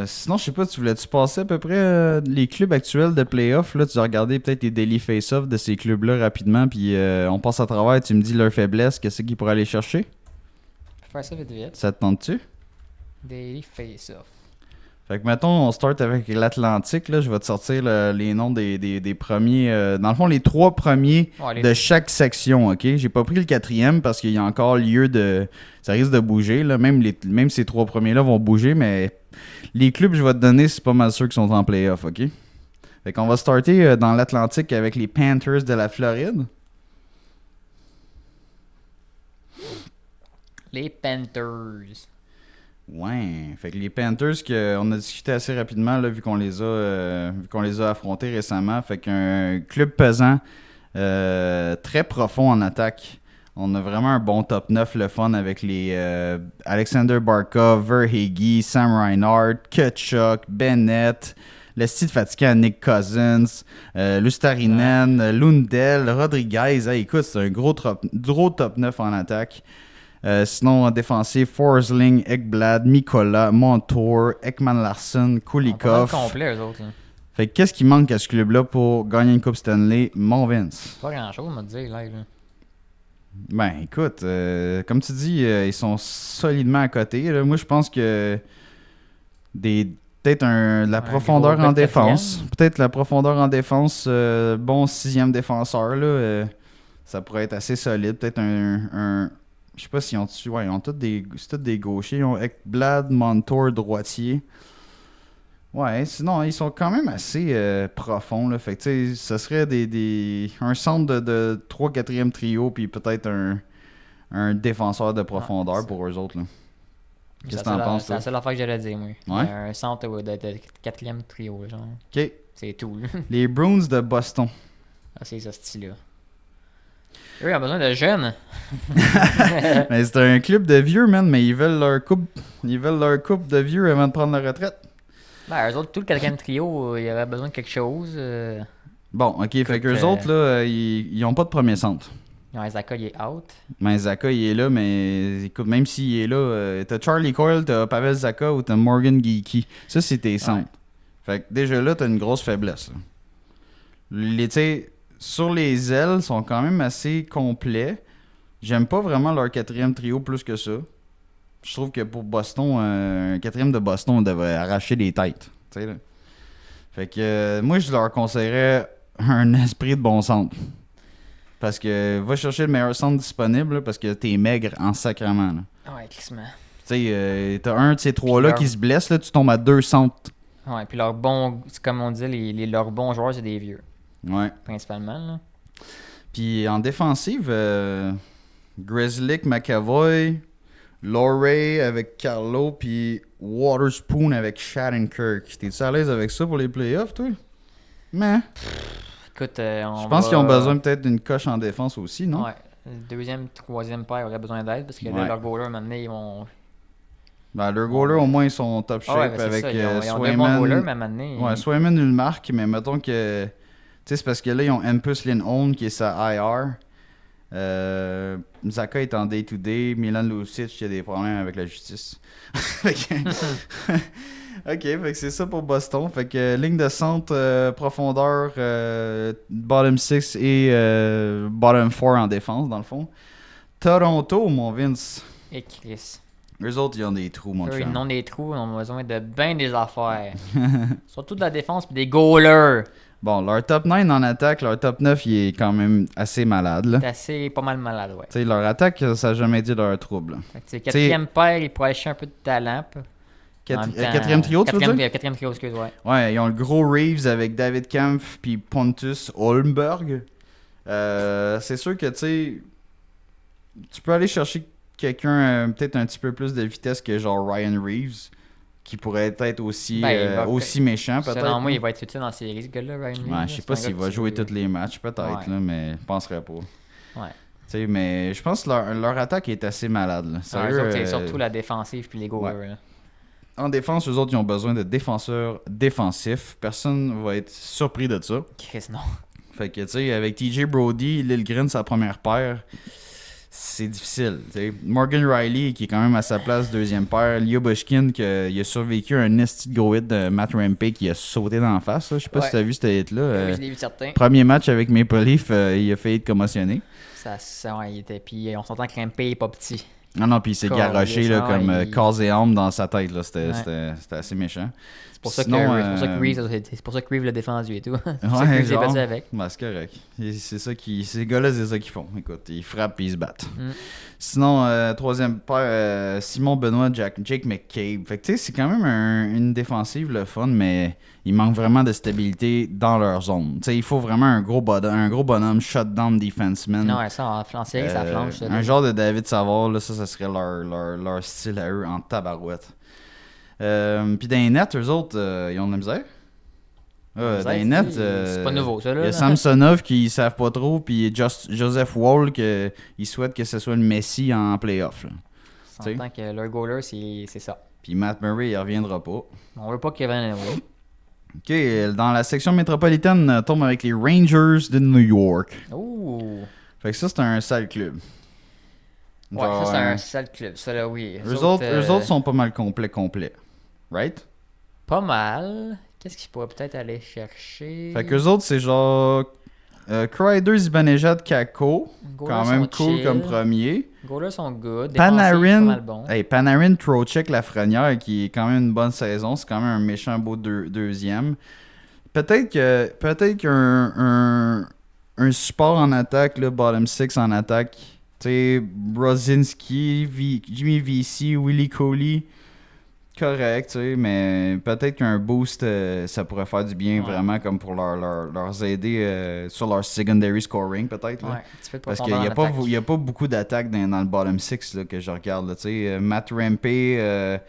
sinon, je sais pas, tu voulais-tu passer à peu près les clubs actuels de playoff? Là, tu as regardé peut-être les daily face-off de ces clubs-là rapidement, puis on passe à travers, tu me dis leur faiblesse, qu'est-ce qu'ils pourraient aller chercher? Je vais faire ça vite vite. Ça te tente-tu? Daily face-off. Fait que, mettons, on start avec l'Atlantique. Là, je vais te sortir les noms des premiers. Dans le fond, les 3 premiers de chaque section, OK? J'ai pas pris le 4e parce qu'il y a encore lieu de... Ça risque de bouger, là. Même ces 3 premiers-là vont bouger, mais les clubs que je vais te donner, c'est pas mal sûr qu'ils sont en playoff, OK? Fait qu'on va starter dans l'Atlantique avec les Panthers de la Floride. Les Panthers. Ouais, fait que les Panthers, on a discuté assez rapidement là, vu qu'on les a affrontés récemment. Fait qu'un club pesant, très profond en attaque. On a vraiment un bon top 9, le fun, avec les Alexander Barkov, Verhaeghe, Sam Reinhart, Kutchuk, Bennett, le style fatigué à Nick Cousins, Lustarinen, Lundell, Rodriguez. Hey, écoute, c'est un gros top 9 en attaque. Sinon, en défensif, Forsling, Ekblad, Mikola, Montour, Ekman-Larsson, Kulikov. C'est complet, eux autres. Là. Fait que qu'est-ce qui manque à ce club-là pour gagner une Coupe Stanley? Mon Vince. Pas grand-chose, on me dire, là. Ben, écoute, comme tu dis, ils sont solidement à côté. Là. Moi, je pense que peut-être la profondeur en défense. Peut-être la profondeur en défense, bon 6e défenseur, là, ça pourrait être assez solide. Peut-être un je sais pas s'ils ont dessus. Ouais, ils ont tous des gauchers. Ils ont Ekblad, Montour, droitier. Ouais, sinon, ils sont quand même assez profonds. Là. Fait que, tu sais, ce serait un centre de 3-4e trio, puis peut-être un défenseur de profondeur pour eux autres. Là. Qu'est-ce que t'en penses, c'est la seule affaire que j'allais dire, moi. Ouais? Un centre de 4e trio, genre. OK. C'est tout. Les Bruins de Boston. Ah, c'est ce style-là. Eux, ils ont besoin de jeunes. Mais c'est un club de vieux, man, mais ils veulent leur coupe de vieux avant de prendre la retraite. Ben, eux autres, tout le 4e trio, il y aurait besoin de quelque chose. Bon, OK, fait qu'eux autres, là, ils ont pas de premier centre. Zaka, il est out. Ben, Zaka, il est là, mais écoute, même s'il est là, t'as Charlie Coyle, t'as Pavel Zaka ou t'as Morgan Geekie. Ça, c'est tes centres. Ouais. Fait que déjà là, t'as une grosse faiblesse. Tu sais, sur les ailes, sont quand même assez complets. J'aime pas vraiment leur 4e trio plus que ça. Je trouve que pour Boston, un 4e de Boston devrait arracher des têtes. T'sais, là. Fait que moi, je leur conseillerais un esprit de bon centre. Parce que va chercher le meilleur centre disponible là, parce que t'es maigre en sacrement. Là. Ouais, crissement. Tu sais, t'as un de ces 3-là qui se blesse, là, tu tombes à 2 centres. Ouais, puis leurs bons, c'est comme on disait, leurs bons joueurs, c'est des vieux. Ouais. Principalement, là. Puis en défensive, Grzelcyk, McAvoy, Lauray avec Carlo, puis Waterspoon avec Shattenkirk. T'es-tu à l'aise avec ça pour les playoffs, toi? Mais... Écoute, je pense qu'ils ont besoin peut-être d'une coche en défense aussi, non? Ouais. Deuxième, troisième paire aurait besoin d'aide parce que là, leur goaler, maintenant, ils vont... Ben, leur goaler, au moins, ils sont top shape avec ça. Ils ont Swayman. deux bons goalers, mais maintenant... Ouais, Swayman, il le marque, mais mettons que... Tu sais, c'est parce que là, ils ont Hampus Lindholm qui est sa IR. Zaka est en day-to-day. Milan Lucic, il a des problèmes avec la justice. Ok, fait que c'est ça pour Boston. Fait que ligne de centre, profondeur, bottom 6 et bottom 4 en défense, dans le fond. Toronto, mon Vince. Et Chris. Eux autres, ils ont des trous, mon Eux, chum. ils ont des trous, ils ont besoin de bien des affaires. Surtout de la défense et des goalers. Bon, leur top 9 en attaque, leur top 9, il est quand même assez malade, là. C'est assez pas mal malade, ouais. T'sais, leur attaque, ça n'a jamais été leur trouble. Fait que, quatrième paire, ils pourraient acheter un peu de talent. Quatrième trio, tu veux dire? Quatrième trio, excuse, ouais. Ouais, ils ont le gros Reeves avec David Kampf puis Pontus Holmberg. C'est sûr que, tu sais, tu peux aller chercher quelqu'un peut-être un petit peu plus de vitesse que genre Ryan Reeves, qui pourrait être aussi, aussi méchant, peut-être. Selon moi, il va être utile dans la série, ce gars-là, Ryan Reeves. Ouais, je sais pas s'il va jouer tous les matchs, peut-être, là, mais je penserais pas. Ouais. T'sais, mais je pense que leur attaque est assez malade. Là. Sérieux, c'est surtout la défensive puis les goalers. Ouais. En défense, eux autres, ils ont besoin de défenseurs défensifs. Personne va être surpris de ça. Chris, non. Fait que, tu sais, avec TJ Brody, Liljegren, sa première paire, c'est difficile. T'sais. Morgan Riley, qui est quand même à sa place, deuxième paire. Leo Bushkin, qui a survécu à un esti de go hit de Matt Rampey qui a sauté dans la face. Je sais pas si t'as vu cette hit-là. Oui, je l'ai vu certain. Premier match avec Maple Leaf, il a failli être commotionné. Il était. Puis on s'entend que Rampey est pas petit. Non, puis il s'est garoché là, comme corps et âme dans sa tête. Là. C'était assez méchant. C'est pour ça que Reeves l'a défendu et tout. C'est ça que Reeves est battu avec. Ben, c'est correct. Ces gars-là, c'est ça qu'ils font. Écoute, ils frappent et ils se battent. Sinon, troisième paire, Simon Benoît, Jake McCabe. Fait que tu sais, c'est quand même une défensive le fun, mais il manque vraiment de stabilité dans leur zone. Tu sais, il faut vraiment un gros bonhomme, shutdown defenseman. Non, ça, en série, ça flanche. Un genre de David Savard, là, ça serait leur style à eux en tabarouette. Puis dans les nets, eux autres, ils ont de la misère. Dans les nets, c'est pas nouveau, ça, là. Il y a Samsonov qui ne savent pas trop, puis Joseph Wall qui souhaite que ce soit le Messi en playoff. En tant que leur goaler, c'est ça. Puis Matt Murray, il reviendra pas. On veut pas qu'il revienne. OK, dans la section métropolitaine, on tombe avec les Rangers de New York. Ouh! Fait que ça, c'est un sale club. Ouais, genre, ça, c'est un sale club. Ça, là, oui. Eux autres sont pas mal complets. Right? Pas mal. Qu'est-ce qu'ils pourraient peut-être aller chercher? Fait qu'eux autres, c'est genre Kreider, Zibanejad, Kako. Quand même cool chill. Comme premier. Goalers sont good. Panarin, pas mal bon. Panarin, Trocheck, Lafrenière, qui est quand même une bonne saison. C'est quand même un méchant beau deuxième. Peut-être qu'un support en attaque, là, bottom 6 en attaque. Tu sais, Brozinski, Jimmy Vesey, Willie Coley. Correct, tu sais, mais peut-être qu'un boost, ça pourrait faire du bien vraiment comme pour leur aider sur leur secondary scoring, peut-être. Là. Ouais, parce qu'il n'y a pas beaucoup d'attaques dans le bottom 6 là, que je regarde. Tu sais, Matt Rampey,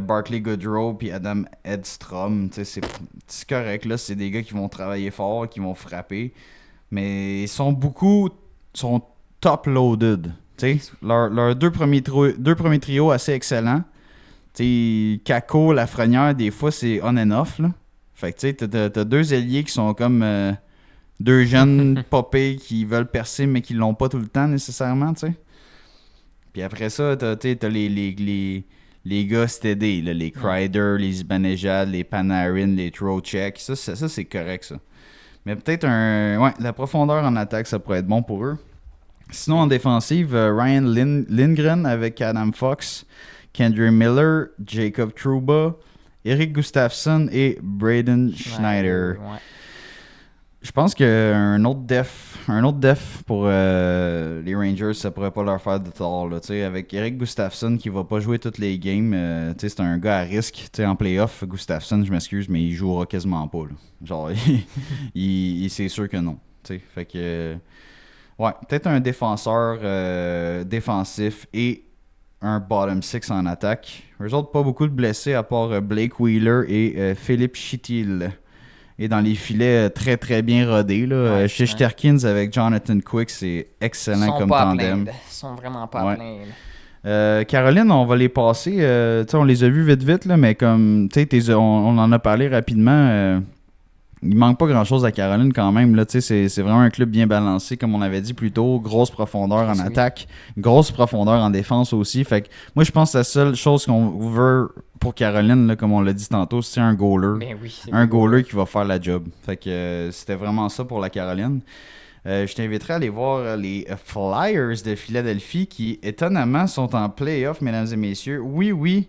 Barclay Goodrow puis Adam Edstrom, tu sais, c'est correct. Là, c'est des gars qui vont travailler fort, qui vont frapper, mais ils sont top-loaded. Tu sais, leurs deux premiers trios assez excellents. T'sais, Kako, Lafrenière, des fois, c'est on and off. Là. Fait que tu sais, t'as deux ailiers qui sont comme deux jeunes popés qui veulent percer, mais qui l'ont pas tout le temps nécessairement, tu sais. Puis après ça, t'as les gars steady, là, les Kreider, les Zibanejad, les Panarin, les Trocheck. Ça, c'est correct, ça. Mais peut-être la profondeur en attaque, ça pourrait être bon pour eux. Sinon, en défensive, Ryan Lindgren avec Adam Fox, Kendry Miller, Jacob Trouba, Eric Gustafsson et Braden Schneider. Je pense qu'un autre def pour les Rangers, ça pourrait pas leur faire de tort. Là, avec Eric Gustafsson qui va pas jouer toutes les games, c'est un gars à risque. En playoff, Gustafsson, je m'excuse, mais il jouera quasiment pas. Là. Genre, c'est sûr que non. Fait que, ouais, peut-être un défenseur défensif et un bottom six en attaque. Eux autres, pas beaucoup de blessés à part Blake Wheeler et Philippe Chytil. Et dans les filets très très bien rodés. Là. Shesterkins avec Jonathan Quick, c'est excellent comme tandem. Ils sont vraiment pas pleins. Caroline, on va les passer. On les a vus vite, là, mais comme on en a parlé rapidement. Il manque pas grand-chose à Caroline quand même. Là, c'est vraiment un club bien balancé, comme on avait dit plus tôt. Grosse profondeur en attaque, grosse profondeur en défense aussi. Fait que moi, je pense que la seule chose qu'on veut pour Caroline, là, comme on l'a dit tantôt, c'est un goaler. Un goaler qui va faire la job. Fait que c'était vraiment ça pour la Caroline. Je t'inviterai à aller voir les Flyers de Philadelphie qui, étonnamment, sont en playoff, mesdames et messieurs. Oui.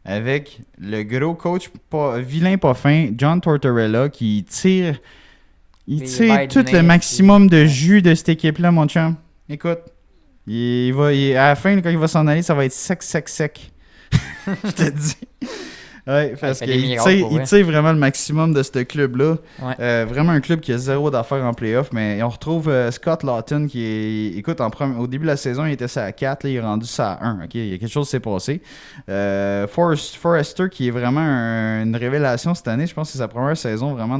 Avec le gros coach vilain pas fin, John Tortorella, qui tire tout le maximum de jus de cette équipe-là, mon chum. Écoute, à la fin, quand il va s'en aller, ça va être sec. Je te dis. Ouais, parce qu'il tire vraiment le maximum de ce club-là. Ouais. Vraiment un club qui a zéro d'affaires en playoff, mais on retrouve Scott Laughton qui est... Écoute, au début de la saison, il était ça à 4, là, il est rendu ça à 1. Okay? Il y a quelque chose qui s'est passé. Forrester qui est vraiment une révélation cette année. Je pense que c'est sa première saison vraiment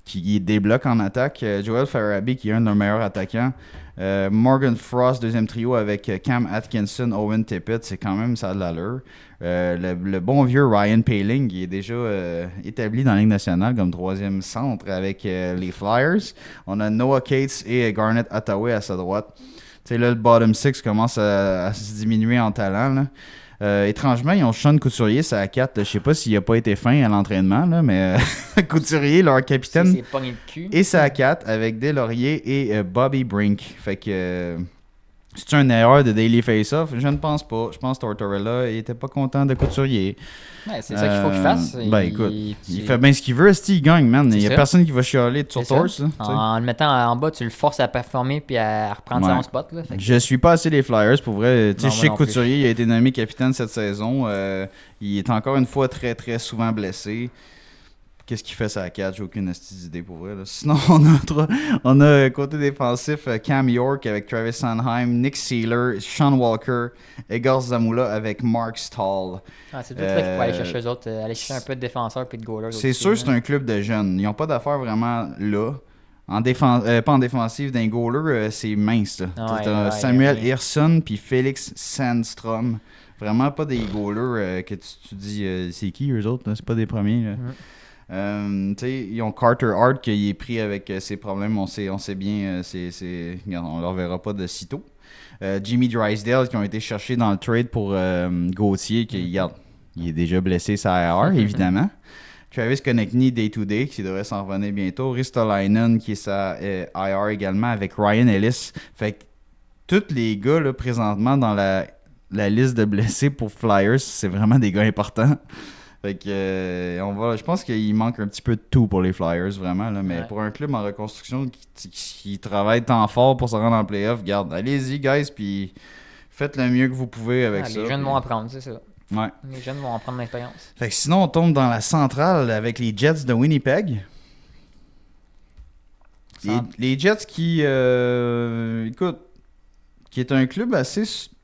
qui débloque en attaque. Joel Farabee qui est un de nos meilleurs attaquants. Morgan Frost, deuxième trio avec Cam Atkinson, Owen Tippett, c'est quand même ça a de l'allure. Le bon vieux Ryan Poehling qui est déjà établi dans la Ligue nationale comme troisième centre avec les Flyers. On a Noah Cates et Garnet Hathaway à sa droite. Là, le bottom six commence à se diminuer en talent. Là. Étrangement, ils ont Sean Couturier, c'est à 4. Je sais pas s'il a pas été fin à l'entraînement, là, mais Couturier, leur capitaine, et c'est à 4 avec Deslauriers et Bobby Brink. Fait que c'est une erreur de Daily Face-Off? Je ne pense pas. Je pense que Tortorella il était pas content de Couturier. Ouais, c'est ça qu'il faut qu'il fasse. Écoute, il fait bien ce qu'il veut, il gagne, man. Il n'y a personne qui va chialer sur Torse. En le mettant en bas, tu le forces à performer puis à reprendre son spot. Là, Je suis pas assez les Flyers pour vrai. Je sais que Couturier il a été nommé capitaine cette saison. Il est encore une fois très très souvent blessé. Qu'est-ce qu'il fait ça à 4? J'ai aucune idée pour vrai. Là. Sinon, on a côté défensif Cam York avec Travis Sanheim, Nick Seeler, Sean Walker, Egor Zamula avec Mark Stahl. C'est tout ça qu'il faut aller chercher eux autres. Aller chercher un peu de défenseurs et de goalers. C'est sûr, c'est un club de jeunes. Ils n'ont pas d'affaires vraiment là. Pas en défensive, d'un goaler, c'est mince. Samuel Hirson puis Félix Sandstrom. Vraiment pas des goalers que tu dis c'est qui eux autres? Là? C'est pas des premiers. Là. Ils ont Carter Hart qui est pris avec ses problèmes, on sait bien, on leur verra pas de sitôt. Jimmy Drysdale qui ont été cherchés dans le trade pour Gauthier, qui il est déjà blessé sa IR, évidemment. Travis Konechny day-to-day qui devrait s'en revenir bientôt. Ristolainen qui est sa IR également avec Ryan Ellis. Fait que tous les gars là, présentement dans la liste de blessés pour Flyers, c'est vraiment des gars importants. Fait que je pense qu'il manque un petit peu de tout pour les Flyers, vraiment. Là, mais pour un club en reconstruction qui travaille tant fort pour se rendre en playoff, allez-y, guys, puis faites le mieux que vous pouvez avec ça. Les jeunes vont apprendre, c'est ça. Ouais. Les jeunes vont apprendre l'expérience. Fait que sinon, on tombe dans la centrale avec les Jets de Winnipeg. Les Jets qui, écoute, qui est un club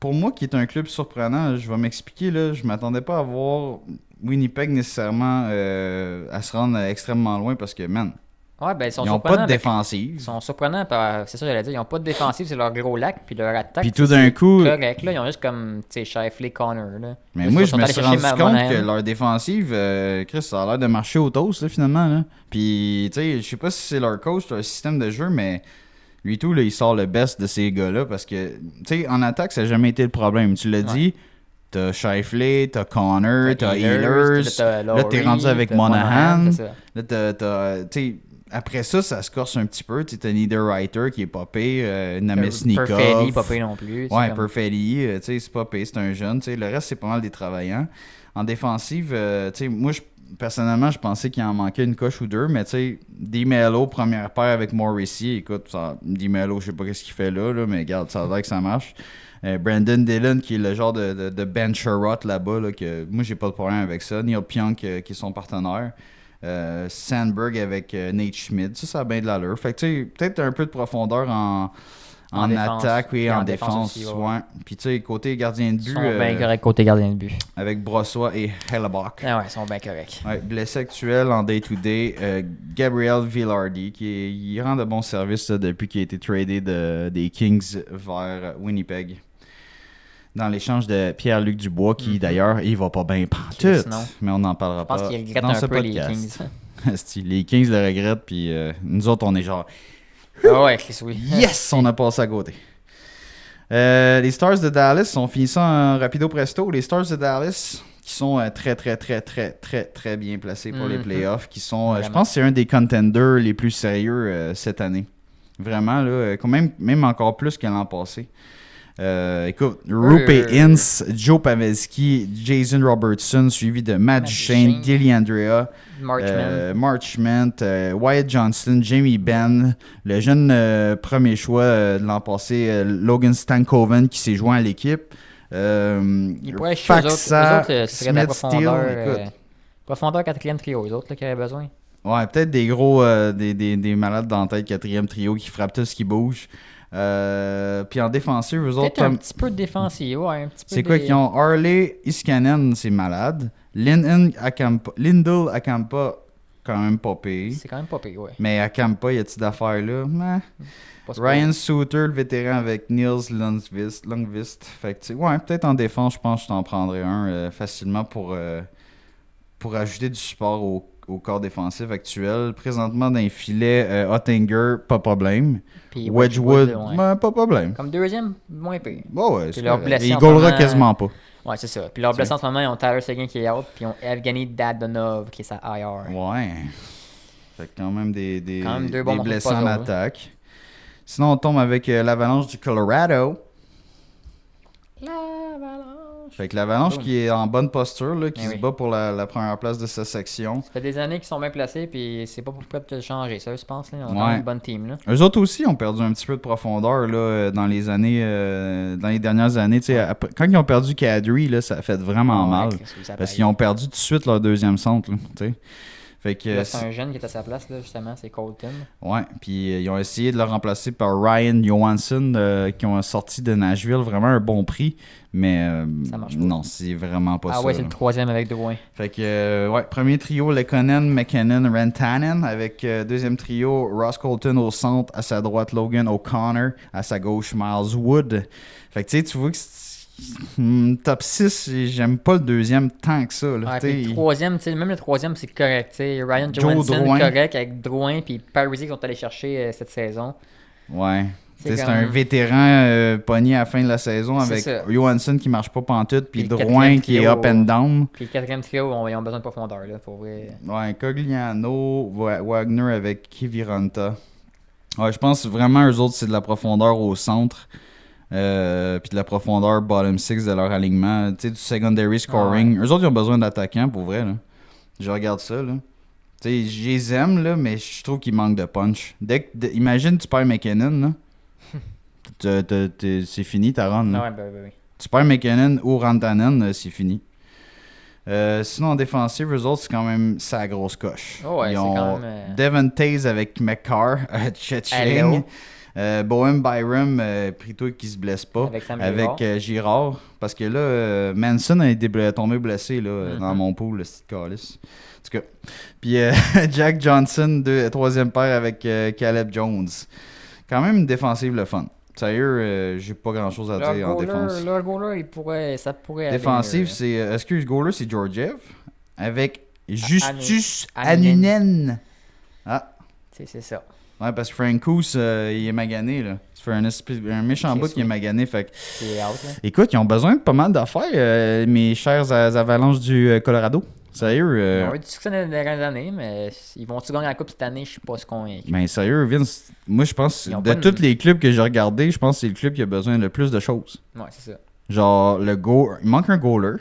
pour moi, qui est un club surprenant. Je vais m'expliquer, là. Je m'attendais pas à voir Winnipeg nécessairement à se rendre extrêmement loin parce que, man, ils n'ont pas de défensive. Ils sont surprenants, c'est ça que j'allais dire. Ils n'ont pas de défensive, c'est leur gros lac, puis leur attaque. Puis tout d'un coup. Correct, là, ils ont juste comme, tu sais, Shifley, Connor. Là. Mais moi, je me suis rendu compte que leur défensive, Chris, ça a l'air de marcher au toast, là, finalement. Là. Puis, tu sais, je sais pas si c'est leur coach, leur système de jeu, mais lui, tout, là, il sort le best de ces gars-là parce que, tu sais, en attaque, ça n'a jamais été le problème. Tu l'as dit. T'as Shifley, t'as Connor, t'as Ehlers, là t'es rendu avec Monahan. Là après ça se corse un petit peu. T'as Niederreiter qui est popé, Namestnikov. Perfetti, popé non plus. Ouais, Perfetti, c'est popé, c'est un jeune. Le reste, c'est pas mal des travaillants. En défensive, moi, personnellement, je pensais qu'il en manquait une coche ou deux, mais tu sais, DiMello, première paire avec Morrissey, écoute, DiMello, je sais pas ce qu'il fait là, mais regarde, ça a l'air que ça marche. Brandon Dillon, qui est le genre de bencher-rot là-bas, là, que moi, j'ai pas de problème avec ça. Neil Pionk, qui est son partenaire. Sandberg avec Nate Schmidt, ça a bien de l'allure. Fait que tu sais, peut-être un peu de profondeur en attaque, oui, en défense. Aussi, ouais. Puis tu sais, côté gardien de but. Ils sont bien corrects côté gardien de but. Avec Brossois et Hellebuck. Ah ouais, ils sont bien corrects. Ouais, blessé actuel en day-to-day, Gabriel Vilardi, il rend de bons services depuis qu'il a été tradé des Kings vers Winnipeg. Dans l'échange de Pierre-Luc Dubois, qui d'ailleurs, il va pas bien pantoute. Mais on n'en parlera pas. Je pense qu'il regrette un peu podcast. Les Kings. Les Kings le regrettent, puis nous autres, on est genre... Ah ouais, oui. Yes! On a passé à côté. Les Stars de Dallas, on finit ça en rapido presto. Les Stars de Dallas, qui sont très, très, très, très, très, très bien placés pour les playoffs, qui sont, je pense que c'est un des contenders les plus sérieux cette année. Vraiment, là, quand même encore plus que l'an passé. Écoute, Rupe Ince, Joe Pavelski, Jason Robertson, suivi de Matt Duchene, Gilly Andrea, Marchment, Wyatt Johnston, Jamie Benn, le jeune premier choix de l'an passé, Logan Stankoven, qui s'est joint à l'équipe. Faxa, Smith Steele. Profondeur 4e trio, eux autres là, qui avaient besoin. Ouais, peut-être des gros des malades dans la tête 4e trio qui frappent tout ce qui bouge. Puis en défensive, eux autres. Peut-être un petit peu de défensive, ouais. Un petit peu c'est quoi qu'ils ont? Harley Iskanen, c'est malade. Lindell Akampa, quand même pas pire. C'est quand même pas pire, ouais. Mais Akampa, y a-t-il d'affaires là? Ryan Suter, le vétéran avec Niels Lundqvist. Fait que, ouais, peut-être en défense, je pense que je t'en prendrais un facilement pour ajouter du support au corps défensif actuel. Présentement, dans les filets, Ottinger, pas de problème. Puis Wedgwood, pas de problème. Comme deuxième, moins pire. Ouais, il goalera quasiment pas. Ouais, c'est ça. Puis leur blessé en ce moment, ils ont Tyler Seguin qui est out, puis ils ont Evgeny Dadonov qui est sa IR. Ouais. Fait que quand même des bons blessés en attaque. Sinon, on tombe avec l'Avalanche du Colorado. Fait que l'Avalanche qui est en bonne posture, là, qui se bat pour la première place de sa section. Ça fait des années qu'ils sont bien placés, puis c'est pas pour prêt de changer ça, je pense. Là. Ils ont une bonne team. Là. Eux autres aussi ont perdu un petit peu de profondeur là, dans les dernières années. Quand ils ont perdu Kadri, là, ça a fait vraiment mal. Parce qu'ils ont perdu tout de suite leur deuxième centre. Là, fait que, là, c'est un jeune qui est à sa place, là, justement, c'est Colton. Ouais, puis ils ont essayé de le remplacer par Ryan Johansson, qui ont sorti de Nashville vraiment un bon prix, mais ça marche pas. Non, c'est vraiment pas ça. Ah ouais, c'est le troisième avec Drouin. Fait que, ouais, premier trio, Lekonen, McKinnon, Rantanen, avec deuxième trio, Ross Colton au centre, à sa droite, Logan O'Connor, à sa gauche, Miles Wood. Fait que, tu vois que top 6, j'aime pas le deuxième tant que ça. Là, le troisième, même le troisième, c'est correct. Ryan Johansson, correct avec Drouin, puis Parisy qui sont allés chercher cette saison. Ouais. C'est un vétéran pogné à la fin de la saison avec Johansson qui marche pas pantoute, puis Drouin qui est up and down. Puis le quatrième trio, ils ont besoin de profondeur. Là, pour vrai. Ouais, Cogliano, Wagner avec Kiviranta. Ouais, je pense vraiment eux autres, c'est de la profondeur au centre. Puis de la profondeur bottom 6 de leur alignement, tu sais, du secondary scoring. Eux autres, ils ont besoin d'attaquants, pour vrai, là. Je regarde ça, là. Tu sais, je les aime, là, mais je trouve qu'ils manquent de punch. Imagine, tu perds McKinnon, là. C'est fini, ta run, là. Ouais, ben. Tu perds McKinnon ou Rantanen, c'est fini. Sinon, en défensive, eux autres, c'est quand même sa grosse coche. Oh ouais, ils ont quand même... Devon Taze avec McCarr, Chet-Ching. Bohem Byram, plutôt qui se blesse pas, avec Girard. Parce que là, Manson a tombé blessé là, dans mon pool, le petit calice. En tout cas. Puis Jack Johnson, troisième paire avec Caleb Jones. Quand même une défensive le fun. Sérieux, j'ai pas grand chose à dire en défense. Leur goaler, ça pourrait défensive, c'est. Excuse, goaler, c'est Georgiev. Avec Justus Anunen. Ah. C'est ça. Ouais, parce que Francouz, il est magané, là. Ça fait un méchant bout qui est magané, fait que... C'est out, là. Écoute, ils ont besoin de pas mal d'affaires, mes chers Avalanches du Colorado. Sérieux. Ils ont eu du succès dans les dernières années, mais ils vont-tu gagner la coupe cette année? Je suis pas convaincu. Ben sérieux, Vince, moi je pense, de tous les clubs que j'ai regardés, je pense que c'est le club qui a besoin de plus de choses. Ouais, c'est ça. Genre, il manque un goaler.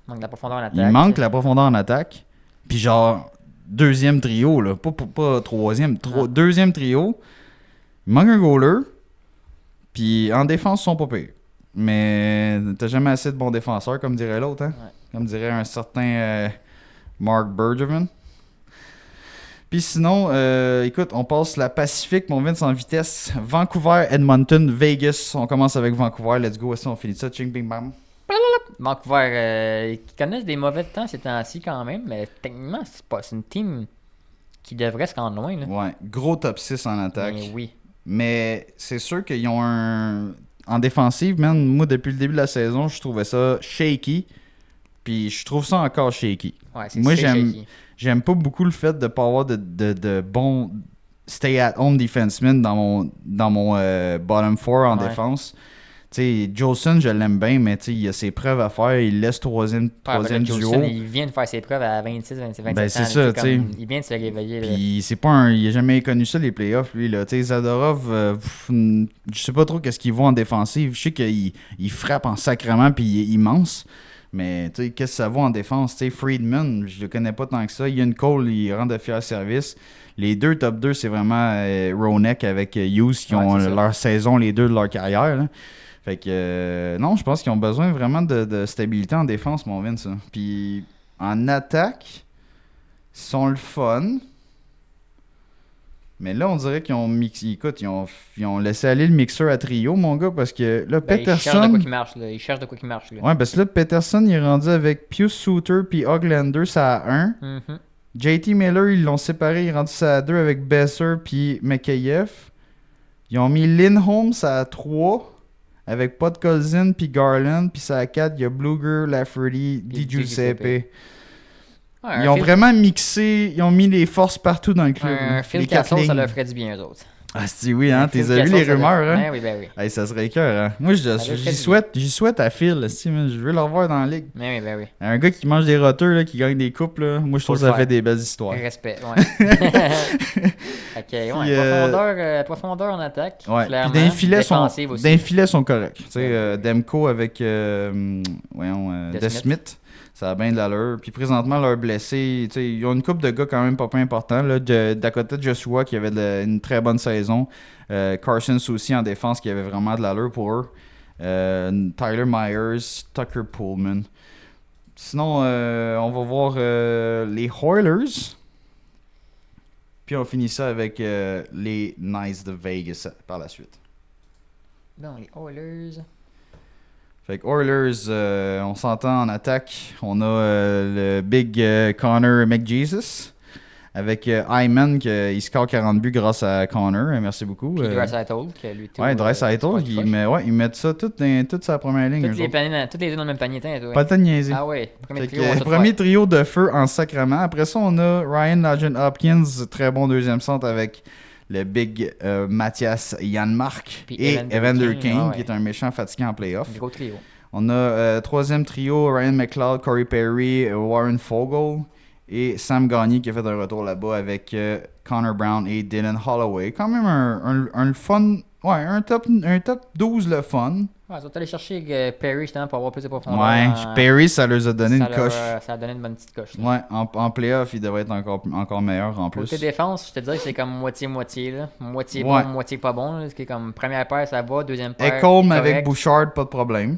Il manque de la profondeur en attaque. Il manque la profondeur en attaque. Puis genre, deuxième trio, là, pas troisième, deuxième trio, il manque un goaler, puis en défense, ils sont pas pires. Mais t'as jamais assez de bons défenseurs, comme dirait l'autre, hein? Ouais. Comme dirait un certain Mark Bergevin. Puis sinon, écoute, on passe la Pacifique, mon Vince, en vitesse. Vancouver, Edmonton, Vegas. On commence avec Vancouver. Let's go. Est-ce qu'on finit ça? Ching, bing, bam. Vancouver, ils connaissent des mauvais temps ces temps-ci quand même, mais techniquement, c'est une team qui devrait se rendre loin. Là. Ouais, gros top 6 en attaque. Mais oui. Mais c'est sûr qu'ils ont un... En défensive, man, moi, depuis le début de la saison, je trouvais ça shaky. Puis je trouve ça encore shaky. Ouais, c'est shaky. J'aime pas beaucoup le fait de ne pas avoir de bons stay-at-home defensemen dans mon bottom four en défense. Tu sais, Jolson, je l'aime bien, mais il a ses preuves à faire. Il laisse troisième duo. Jolson, il vient de faire ses preuves à 26, 27 ben, c'est ans. Ça, il vient de se réveiller. Puis c'est pas il a jamais connu ça, les playoffs, lui. Là. Zadorov, je sais pas trop qu'est-ce qu'il vaut en défensive. Je sais qu'il frappe en sacrement, puis il est immense. Mais qu'est-ce que ça vaut en défense? T'sais, Friedman, je le connais pas tant que ça. Ian Cole, il rend de fiers services. Les deux top 2, c'est vraiment Ronek avec Hughes qui ont leur saison, les deux de leur carrière. Là. Fait que non, je pense qu'ils ont besoin vraiment de stabilité en défense, mon Vince. Puis en attaque, ils sont le fun. Mais là, on dirait qu'ils ont mixé. Écoute, ils ont laissé aller le mixeur à trio, mon gars, parce que là, Peterson. Il cherche de quoi qui marche. Là. Ouais, parce que là, Peterson, il est rendu avec Pius Suter puis Oglander, ça à 1. Mm-hmm. JT Miller, ils l'ont séparé, il est rendu ça à 2 avec Besser puis Mekayev. Ils ont mis Lindholm, ça à 3. Avec Podkolzin puis Garland, puis ça à 4, il y a Bluger, Lafferty, Di Giuseppe. Ouais, ils ont vraiment mixé, ils ont mis les forces partout dans le club. Phil Castle, ça leur ferait du bien, eux autres. Ah, c'est oui, hein, t'es vu les rumeurs, hein? Ben oui. Hey, ça serait cœur, hein? Moi, j'y souhaite à Phil, je veux le revoir dans la ligue. Ben oui. Un gars qui mange des roteurs, là, qui gagne des coupes, là, moi, je trouve que ça fait des belles histoires. Respect, ouais. Ok, ouais, profondeur en attaque. Ouais, clairement. Puis d'un filet sont corrects. Tu sais, Demko avec, Smith. Ça a bien de l'allure. Puis présentement, leurs blessés, ils ont une couple de gars quand même pas importants. Là, d'à côté de Joshua qui avait une très bonne saison. Carson aussi en défense qui avait vraiment de l'allure pour eux. Tyler Myers, Tucker Pullman. Sinon, on va voir les Oilers. Puis on finit ça avec les Knights de Vegas par la suite. Non, les Oilers... Fait que Oilers, on s'entend en attaque. On a le big Connor McJesus avec Hyman qui score 40 buts grâce à Connor. Merci beaucoup. Puis Draisaitl qui a lutté. Ouais, Draisaitl, ils mettent ça toute sa première ligne. Toutes les deux dans le même panier. Toi. Pas le temps de niaiser. Ah ouais, premier trio de feu en sacrement. Après ça, on a Ryan Nugent-Hopkins, très bon deuxième centre avec le big Mathias Janmark et Evander King, qui est un méchant fatigué en playoff. Gros trio. On a troisième trio, Ryan McLeod, Corey Perry, Warren Fogle et Sam Gagné qui a fait un retour là-bas avec Connor Brown et Dylan Holloway. Quand même un fun, un top 12 le fun. Ouais, ils sont allés chercher Perry justement pour avoir plus de profondeur. Ouais, Perry, ça leur a donné une coche. Ça a donné une bonne petite coche. Là. Ouais, en playoff, il devrait être encore meilleur en plus. Côté défense, je te dirais que c'est comme moitié-moitié. Là. Moitié bon, moitié pas bon. Là. Ce qui est comme première paire, ça va. Deuxième paire, Ekholm avec Bouchard, pas de problème.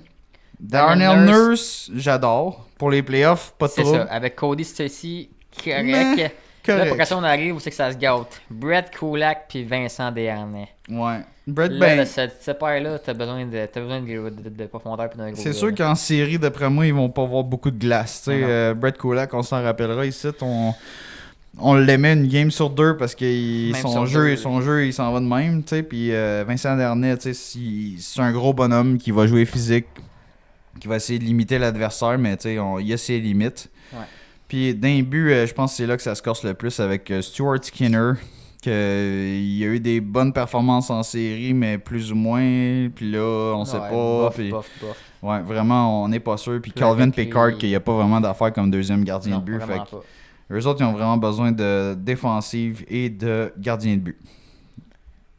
Darnell Nurse, j'adore. Pour les playoffs, pas de trouble. C'est ça. Avec Cody Ceci, correct. Là, pour quand on arrive, où c'est que ça se gâte. Brett Kulak puis Vincent Desharnais. Ouais. Brett là, cette paire-là, t'as besoin de profondeur et d'un gros. C'est sûr qu'en série, d'après moi, ils vont pas avoir beaucoup de glace. Brett Kulak, on s'en rappellera ici. On l'aimait une game sur 2 parce que son jeu, il s'en va de même. Puis Vincent Desharnais, c'est un gros bonhomme qui va jouer physique, qui va essayer de limiter l'adversaire, mais il a ses limites. Ouais. Puis d'un but, je pense que c'est là que ça se corse le plus avec Stuart Skinner. Il y a eu des bonnes performances en série, mais plus ou moins. Puis là, on sait pas. Bof. Ouais, vraiment, on n'est pas sûr. Puis Calvin Pickard, qu'il n'y a pas vraiment d'affaire comme deuxième gardien de but. Fait eux autres, ils ont vraiment besoin de défensive et de gardien de but.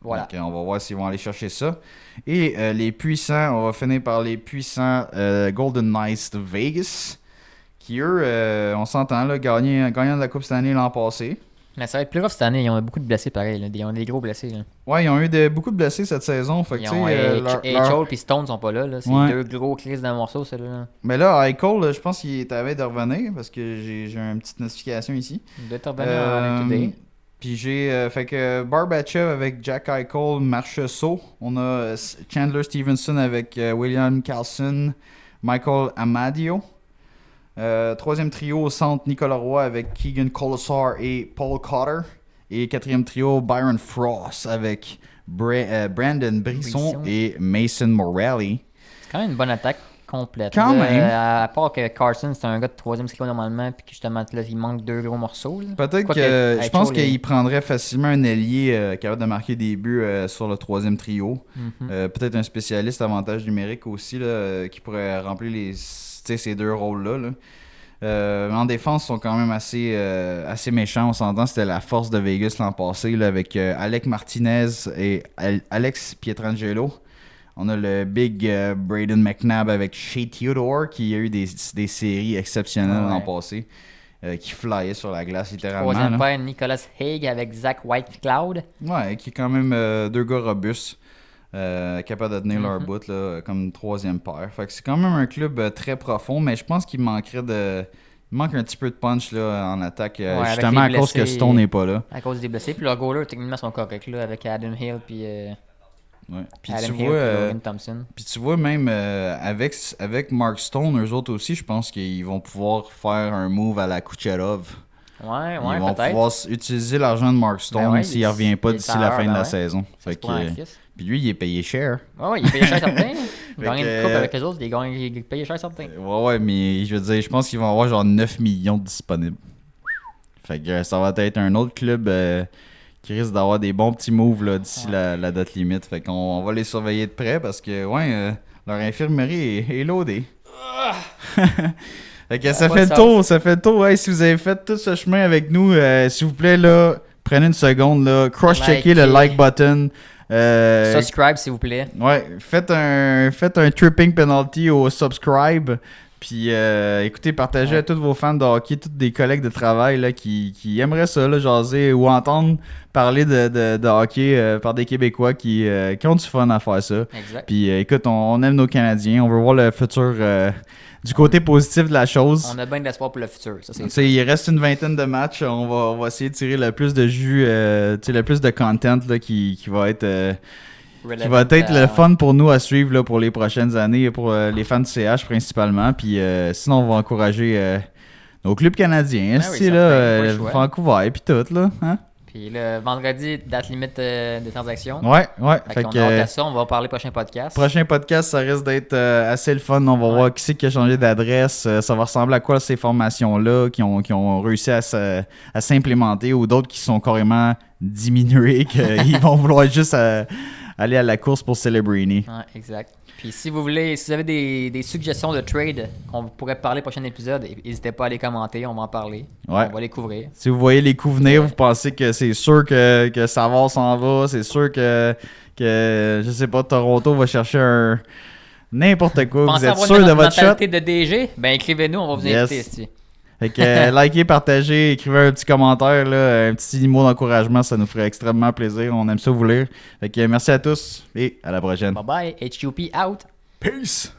Voilà. Donc, on va voir s'ils vont aller chercher ça. Et les puissants, on va finir par les puissants Golden Knights de Vegas, Puis eux, on s'entend, là, gagnant de la Coupe cette année l'an passé. Mais ça va être plus grave cette année. Ils ont beaucoup de blessés pareil. Là. Ils ont des gros blessés. Là. Ouais, ils ont eu beaucoup de blessés cette saison. Fait que, Eichel et Stone sont pas là. C'est deux gros crises d'un morceau, ceux-là. Mais là, Eichel, je pense qu'il est à veille de revenir parce que j'ai une petite notification ici. Il doit être revenu en today. Puis fait que Barbachev avec Jack Eichel, Marchessault. On a Chandler Stevenson avec William Karlsson, Michael Amadio. Troisième trio au centre, Nicolas Roy avec Keegan Kolesar et Paul Cotter. Et quatrième trio, Byron Frost avec Brandon Brisson et Mason Morelli. C'est quand même une bonne attaque complète. Quand même. À part que Carson, c'est un gars de troisième trio normalement, puis que justement, là, il manque 2 gros morceaux. Peut-être que je pense qu'il prendrait facilement un ailier capable de marquer des buts sur le troisième trio. Peut-être un spécialiste avantage numérique aussi là, qui pourrait remplir ces deux rôles-là. En défense, ils sont quand même assez méchants. On s'entend, c'était la force de Vegas l'an passé là, avec Alec Martinez et Alex Pietrangelo. On a le big Braden McNabb avec Shea Theodore qui a eu des séries exceptionnelles l'an passé, qui flyait sur la glace littéralement. Troisième paire, Nicolas Hague avec Zach Whitecloud. Ouais, qui est quand même deux gars robustes. Capables de tenir leur bout là, comme troisième paire. Fait que c'est quand même un club très profond, mais je pense qu'il manque un petit peu de punch là, en attaque, justement à cause que Stone n'est pas là. À cause des blessés. Puis leurs goalers, techniquement, sont corrects là, avec Adam Hill puis puis Adam tu Hill vois, et Logan Thompson. Puis tu vois, même avec Mark Stone, eux autres aussi, je pense qu'ils vont pouvoir faire un move à la Kucherov. Ouais, Ils vont peut-être. pouvoir utiliser l'argent de Mark Stone s'il ne revient pas d'ici la fin de la saison. Fait que, puis lui, il est payé cher. Ouais, il est payé cher certain. Il gagne une coupe avec les autres, il est payé cher certain. Ouais, mais je veux dire, je pense qu'ils vont avoir genre 9 millions disponibles. Fait que ça va être un autre club qui risque d'avoir des bons petits moves là, d'ici la date limite. Fait qu'on va les surveiller de près parce que leur infirmerie est loadée. Fait que ça fait le tour. Hey, si vous avez fait tout ce chemin avec nous, s'il vous plaît, là, prenez une seconde, là, cross-checker le like button. Subscribe, s'il vous plaît. Ouais, faites un tripping penalty au subscribe. Puis écoutez, partagez à tous vos fans de hockey, tous des collègues de travail là, qui aimeraient ça, là, jaser ou entendre parler de hockey par des Québécois qui ont du fun à faire ça. Exact. Puis écoute, on aime nos Canadiens, on veut voir le futur du côté positif de la chose. On a bien de l'espoir pour le futur, ça c'est il reste une vingtaine de matchs, on va essayer de tirer le plus de jus, le plus de content là, qui va être... qui va être le fun pour nous à suivre là, pour les prochaines années, pour les fans du CH principalement. Puis sinon, on va encourager nos clubs canadiens, Vancouver puis tout. Là, hein? Puis le vendredi, date limite des transactions. Ouais. Fait qu'on a hâte à ça, on va parler prochain podcast. Prochain podcast, ça risque d'être assez le fun. On va voir qui c'est qui a changé d'adresse. Ça va ressembler à quoi ces formations-là qui ont réussi à s'implémenter ou d'autres qui sont carrément diminuées, qu'ils vont vouloir juste... aller à la course pour Celebrini. Ouais, exact. Puis si vous avez des suggestions de trade qu'on pourrait parler prochain épisode, n'hésitez pas à les commenter, on va en parler. Ouais. On va les couvrir. Si vous voyez les coups venir, vous pensez que c'est sûr que Savard s'en va, c'est sûr que je sais pas, Toronto va chercher n'importe quoi. Vous êtes sûr de votre shot? Mentalité de DG? Ben écrivez-nous, on va vous inviter ici. Fait que likez, partagez, écrivez un petit commentaire, là, un petit mot d'encouragement, ça nous ferait extrêmement plaisir. On aime ça vous lire. Fait que merci à tous et à la prochaine. Bye bye, HUP out. Peace!